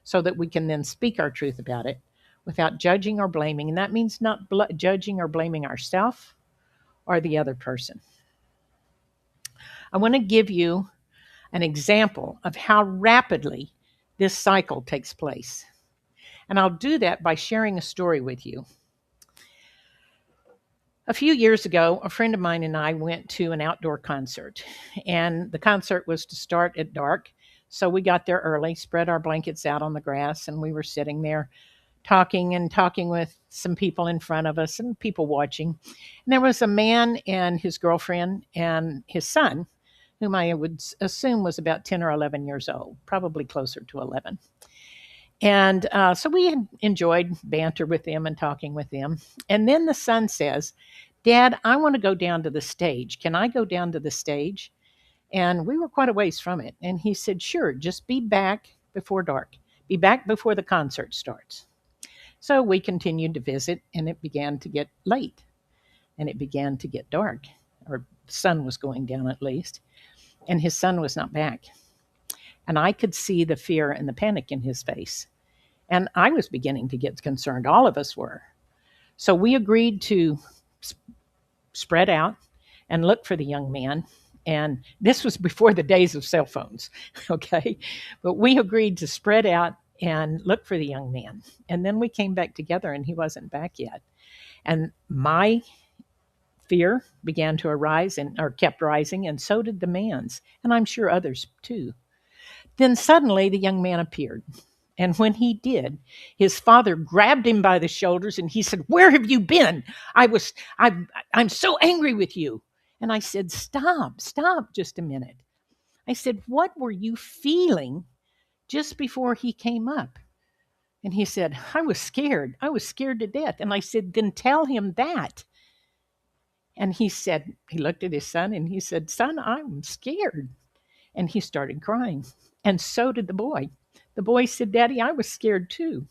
So that we can then speak our truth about it without judging or blaming. And that means not judging or blaming ourselves or the other person. I want to give you an example of how rapidly this cycle takes place. And I'll do that by sharing a story with you. A few years ago, a friend of mine and I went to an outdoor concert, and the concert was to start at dark. So we got there early, spread our blankets out on the grass, and we were sitting there talking with some people in front of us and people watching. And there was a man and his girlfriend and his son, whom I would assume was about 10 or 11 years old, probably closer to 11. And so we had enjoyed banter with them and talking with them. And then the son says, "Dad, I want to go down to the stage. Can I go down to the stage?" And we were quite a ways from it. And he said, "Sure, just be back before dark. Be back before the concert starts." So we continued to visit, and it began to get late, and it began to get dark, or the sun was going down at least, and his son was not back. And I could see the fear and the panic in his face. And I was beginning to get concerned. All of us were. So we agreed to spread out and look for the young man. And this was before the days of cell phones, okay? But we agreed to spread out and look for the young man. And then we came back together, and he wasn't back yet. And my fear began to arise or kept rising, and so did the man's, and I'm sure others too. Then suddenly the young man appeared. And when he did, his father grabbed him by the shoulders and he said, "Where have you been? I'm so angry with you." And I said, stop just a minute. I said, "What were you feeling just before he came up?" And he said, I was scared to death." And I said, "Then tell him that." And he looked at his son and he said, "Son, I'm scared." And he started crying. And so did the boy. The boy said, "Daddy, I was scared too."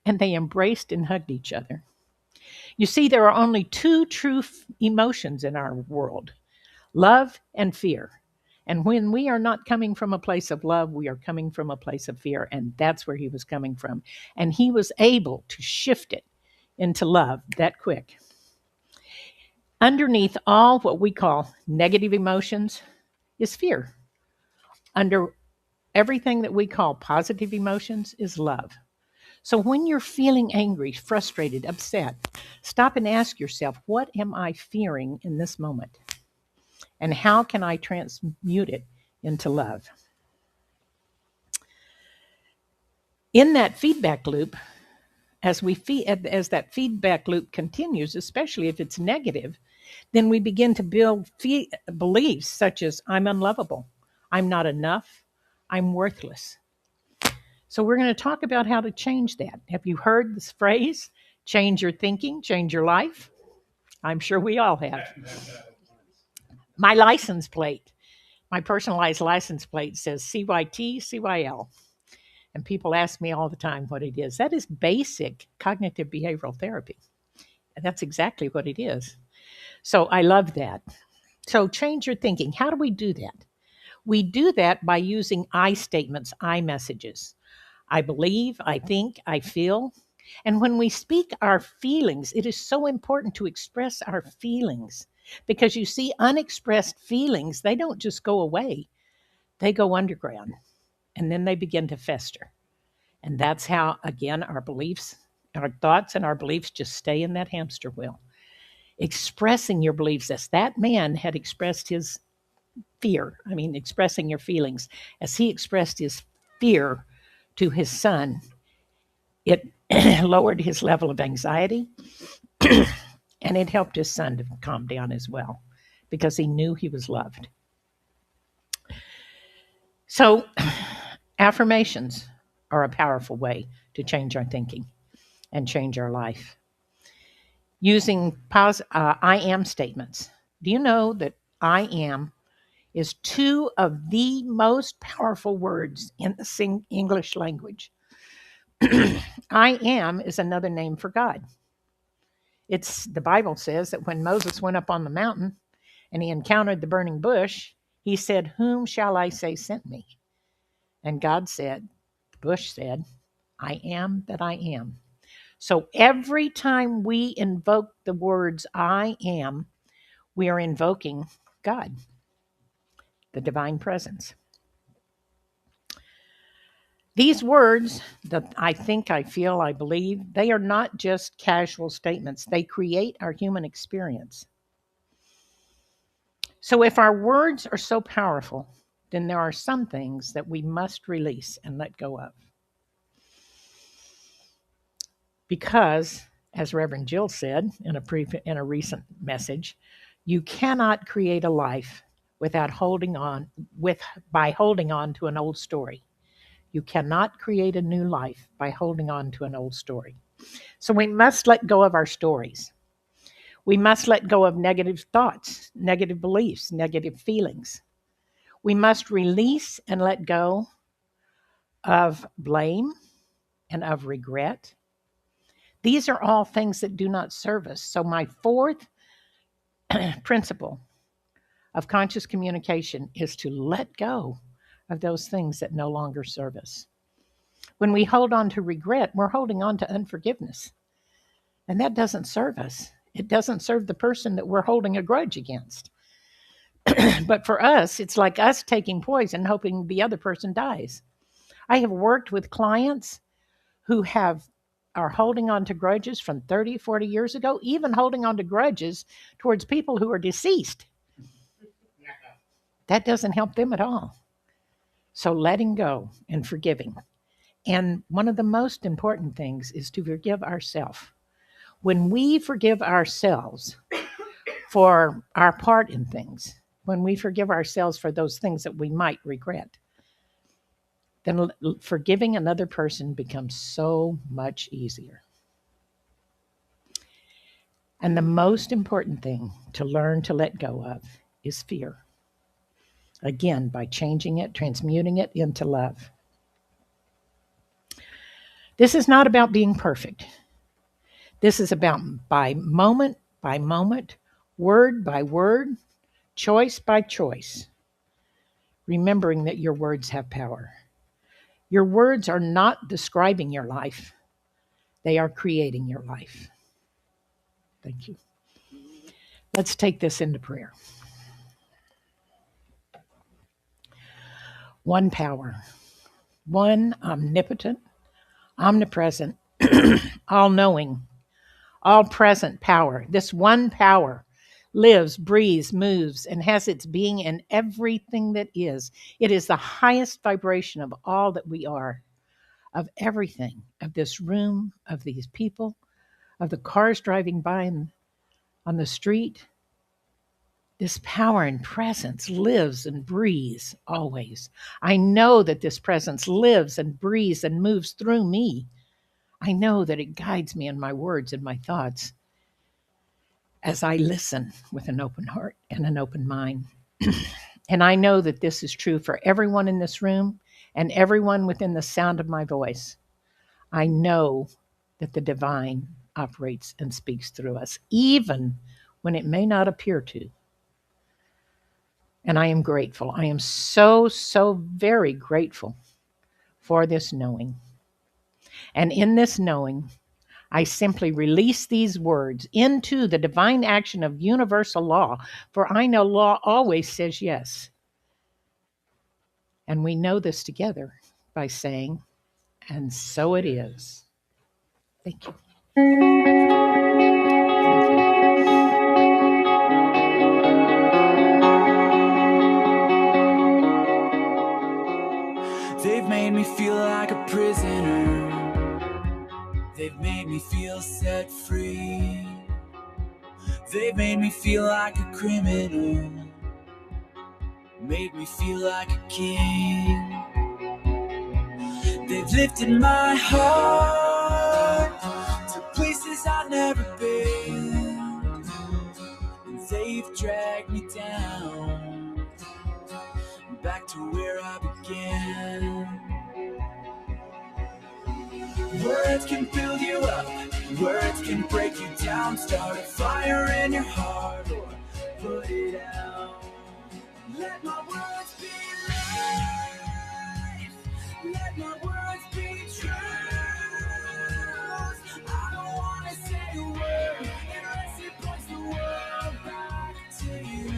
And they embraced and hugged each other. You see, there are only two true emotions in our world: love and fear. And when we are not coming from a place of love, we are coming from a place of fear. And that's where he was coming from. And he was able to shift it into love that quick. Underneath all what we call negative emotions is fear. Under everything that we call positive emotions is love. So when you're feeling angry, frustrated, upset, stop and ask yourself, what am I fearing in this moment? And how can I transmute it into love? In that feedback loop, as that feedback loop continues, especially if it's negative, then we begin to build beliefs such as, I'm unlovable, I'm not enough, I'm worthless. So we're going to talk about how to change that. Have you heard this phrase, change your thinking, change your life? I'm sure we all have. My license plate, my personalized license plate says CYT, CYL. And people ask me all the time what it is. That is basic cognitive behavioral therapy. And that's exactly what it is. So I love that. So change your thinking. How do we do that? We do that by using I statements, I messages. I believe, I think, I feel. And when we speak our feelings, it is so important to express our feelings because you see, unexpressed feelings, they don't just go away, they go underground and then they begin to fester. And that's how, again, our beliefs, our thoughts, and our beliefs just stay in that hamster wheel. Expressing your beliefs as that man had expressed his fear, expressing your feelings as he expressed his fear to his son, it lowered his level of anxiety and it helped his son to calm down as well because he knew he was loved. So, affirmations are a powerful way to change our thinking and change our life. Using I am statements. Do you know that I am is two of the most powerful words in the English language? I am is another name for God. The Bible says that when Moses went up on the mountain and he encountered the burning bush, he said, "Whom shall I say sent me?" And God said, the bush said, "I am that I am." So every time we invoke the words I am, we are invoking God, the divine presence. These words that I think, I feel, I believe, they are not just casual statements. They create our human experience. So if our words are so powerful, then there are some things that we must release and let go of. Because, as Reverend Jill said in a recent message, you cannot create a life by holding on to an old story. You cannot create a new life by holding on to an old story. So we must let go of our stories. We must let go of negative thoughts, negative beliefs, negative feelings. We must release and let go of blame and of regret. These are all things that do not serve us. So my fourth principle of conscious communication is to let go of those things that no longer serve us. When we hold on to regret, we're holding on to unforgiveness. And that doesn't serve us. It doesn't serve the person that we're holding a grudge against. But for us, it's like us taking poison, hoping the other person dies. I have worked with clients who are holding on to grudges from 30, 40 years ago, even holding on to grudges towards people who are deceased. That doesn't help them at all. So letting go and forgiving. And one of the most important things is to forgive ourselves. When we forgive ourselves for our part in things, when we forgive ourselves for those things that we might regret, then forgiving another person becomes so much easier. And the most important thing to learn to let go of is fear. Again, by changing it, transmuting it into love. This is not about being perfect. This is about by moment, word by word, choice by choice, remembering that your words have power. Your words are not describing your life. They are creating your life. Thank you. Let's take this into prayer. One power, one omnipotent, omnipresent, all-knowing, all-present power. This one power lives, breathes, moves, and has its being in everything that is. It is the highest vibration of all that we are, of everything, of this room, of these people, of the cars driving by on the street. This power and presence lives and breathes always. I know that this presence lives and breathes and moves through me. I know that it guides me in my words and my thoughts as I listen with an open heart and an open mind. And I know that this is true for everyone in this room and everyone within the sound of my voice. I know that the divine operates and speaks through us, even when it may not appear to. And I am grateful. I am so, so very grateful for this knowing. And in this knowing, I simply release these words into the divine action of universal law, for I know law always says yes. And we know this together by saying, and so it is. Thank you. They've made me feel like a prisoner. They've made me feel set free. They've made me feel like a criminal. Made me feel like a king. They've lifted my heart to places I've never been. And they've dragged me down back to where I began. Words can build you up, words can break you down. Start a fire in your heart or put it out. Let my words be life. Let my words be truth. I don't want to say a word unless it points the world back to you.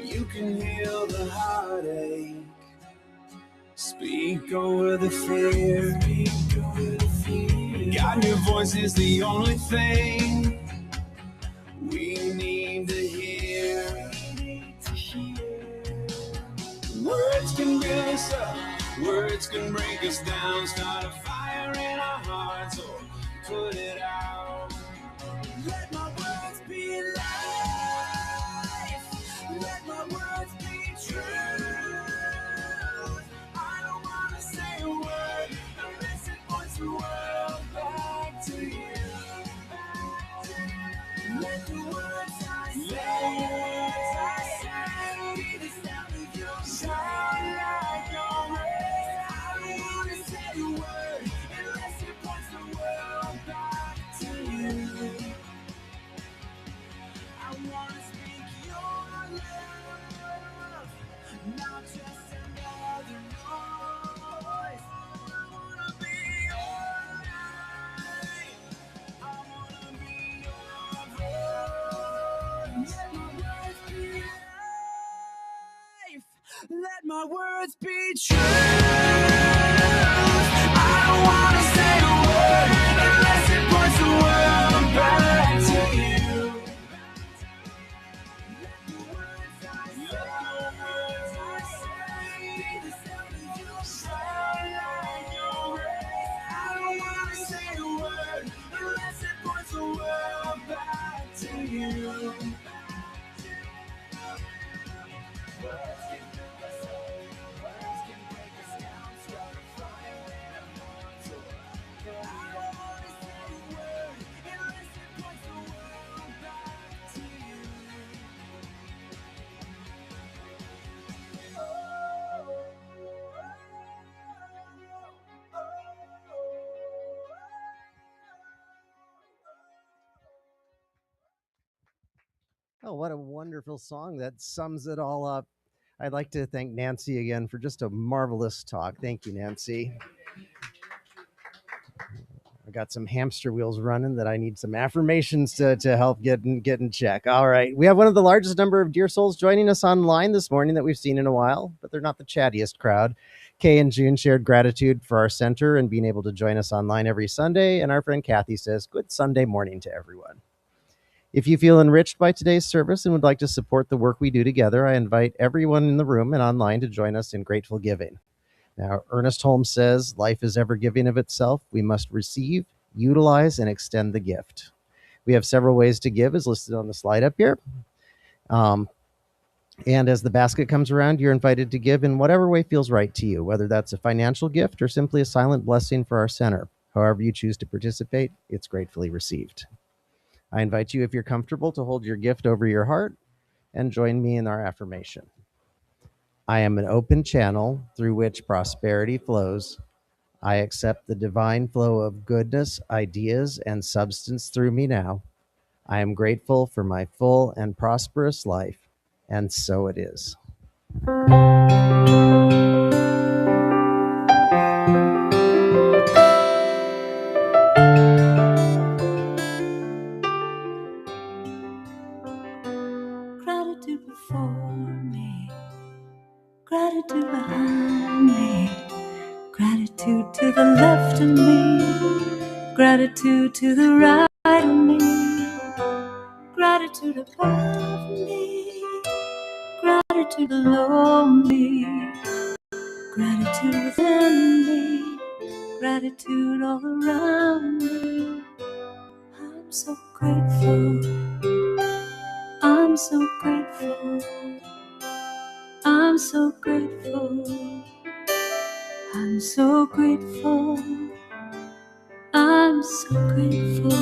You can heal the heartache. Speak over the fear. God, your voice is the only thing we need to hear. Words can build us up, words can break us down. Start a fire in our hearts or put it out. Let my words be life. Let my words be truth. I don't want to say a word unless it points the world back to you. Let the words I say be the sound of your sound like your rain. I don't want to say a word unless it points the world back to you. I want to speak your love, not just another noise. I want to be your light. I want to be your voice. Let my words be life. Let my words be truth. I don't want to say a word unless it points the world back to you. Let the words I say be the sound of your sound like your rain. I don't want to say a word unless it points the world back to you. Words can build us up, words can break us down. Start a fire in our hearts or I don't want to say a word unless it points the world back to you. Oh, what a wonderful song that sums it all up. I'd like to thank Nancy again for just a marvelous talk. Thank you, Nancy. I got some hamster wheels running that I need some affirmations to help get in check. All right. We have one of the largest number of dear souls joining us online this morning that we've seen in a while, but they're not the chattiest crowd. Kay and June shared gratitude for our center and being able to join us online every Sunday. And our friend Kathy says, good Sunday morning to everyone. If you feel enriched by today's service and would like to support the work we do together, I invite everyone in the room and online to join us in grateful giving. Now, Ernest Holmes says, life is ever giving of itself. We must receive, utilize, and extend the gift. We have several ways to give, as listed on the slide up here. And as the basket comes around, you're invited to give in whatever way feels right to you, whether that's a financial gift or simply a silent blessing for our center. However you choose to participate, it's gratefully received. I invite you, if you're comfortable, to hold your gift over your heart and join me in our affirmation. I am an open channel through which prosperity flows. I accept the divine flow of goodness, ideas, and substance through me now. I am grateful for my full and prosperous life, and so it is. of me, gratitude to the right of me, gratitude above me, gratitude below me, gratitude within me, gratitude all around me. I'm so grateful, I'm so grateful, I'm so grateful, I'm so grateful, I'm so grateful,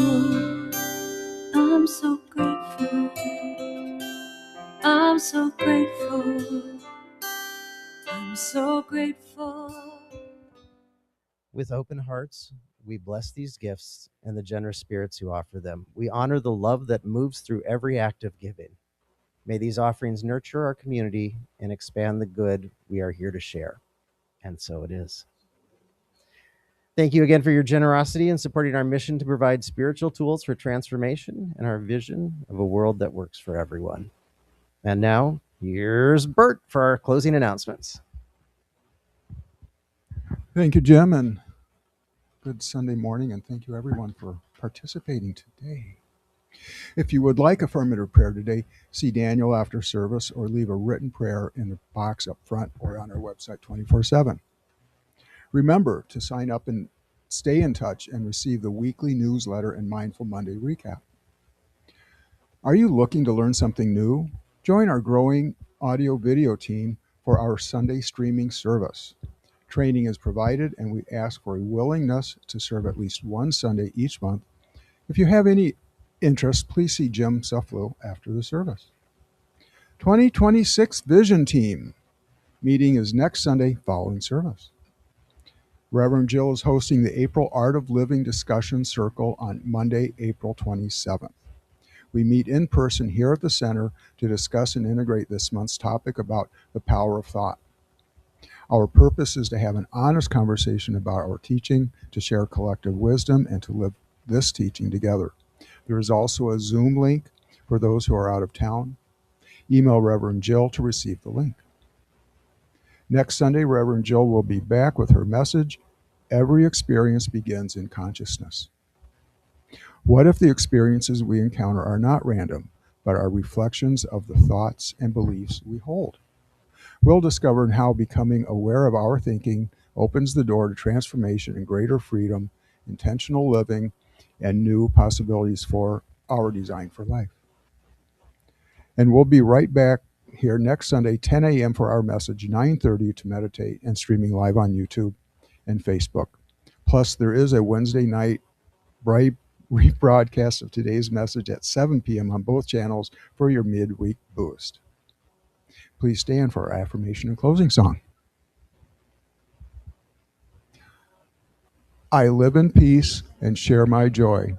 I'm so grateful, I'm so grateful, I'm so grateful. With open hearts, we bless these gifts and the generous spirits who offer them. We honor the love that moves through every act of giving. May these offerings nurture our community and expand the good we are here to share. And so it is. Thank you again for your generosity in supporting our mission to provide spiritual tools for transformation and our vision of a world that works for everyone. And now, here's Bert for our closing announcements. Thank you, Jim, and good Sunday morning, and thank you everyone for participating today. If you would like affirmative prayer today, see Daniel after service or leave a written prayer in the box up front or on our website 24/7. Remember to sign up and stay in touch and receive the weekly newsletter and Mindful Monday recap. Are you looking to learn something new? Join our growing audio-video team for our Sunday streaming service. Training is provided, and we ask for a willingness to serve at least one Sunday each month. If you have any interest, please see Jim Suffalo after the service. 2026 Vision Team meeting is next Sunday following service. Reverend Jill is hosting the April Art of Living discussion circle on Monday, April 27th. We meet in person here at the center to discuss and integrate this month's topic about the power of thought. Our purpose is to have an honest conversation about our teaching, to share collective wisdom, and to live this teaching together. There is also a Zoom link for those who are out of town. Email Reverend Jill to receive the link. Next Sunday, Reverend Jill will be back with her message, Every Experience Begins in Consciousness. What if the experiences we encounter are not random, but are reflections of the thoughts and beliefs we hold? We'll discover how becoming aware of our thinking opens the door to transformation and greater freedom, intentional living, and new possibilities for our design for life. And we'll be right back here next Sunday, 10 a.m. for our message, 9:30 to meditate, and streaming live on YouTube and Facebook. Plus, there is a Wednesday night rebroadcast of today's message at 7 p.m. on both channels for your midweek boost. Please stand for our affirmation and closing song. I live in peace and share my joy.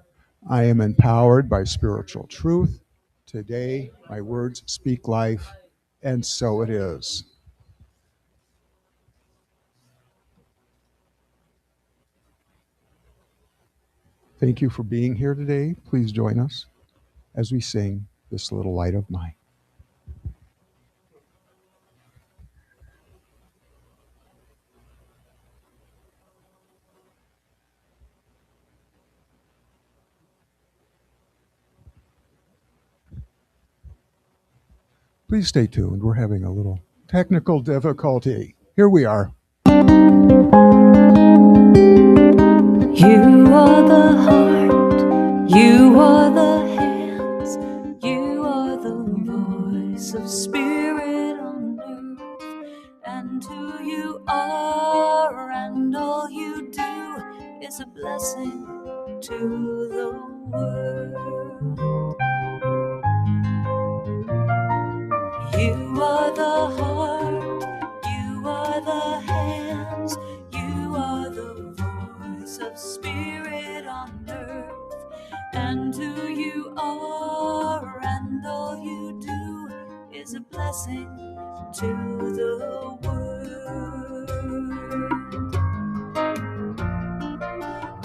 I am empowered by spiritual truth. Today, my words speak life, and so it is. Thank you for being here today. Please join us as we sing This Little Light of Mine. Please stay tuned. We're having a little technical difficulty. Here we are. You are the heart, you are the hands, you are the voice of spirit on earth, and who you are and all you do is a blessing to the world. You are the heart, you are the hands, you are the voice of spirit on earth, and who you are and all you do is a blessing to the world.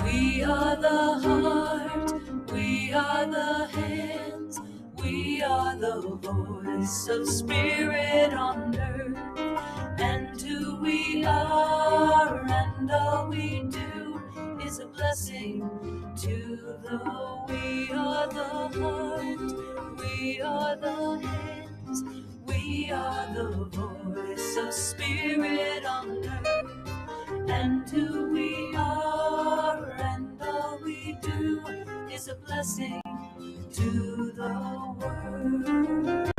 We are the heart, we are the hands, we are the voice of spirit on earth, and who we are and all we do is a blessing to the we are the heart, we are the hands, we are the voice of spirit on earth. And who we are and all we do is a blessing to the world.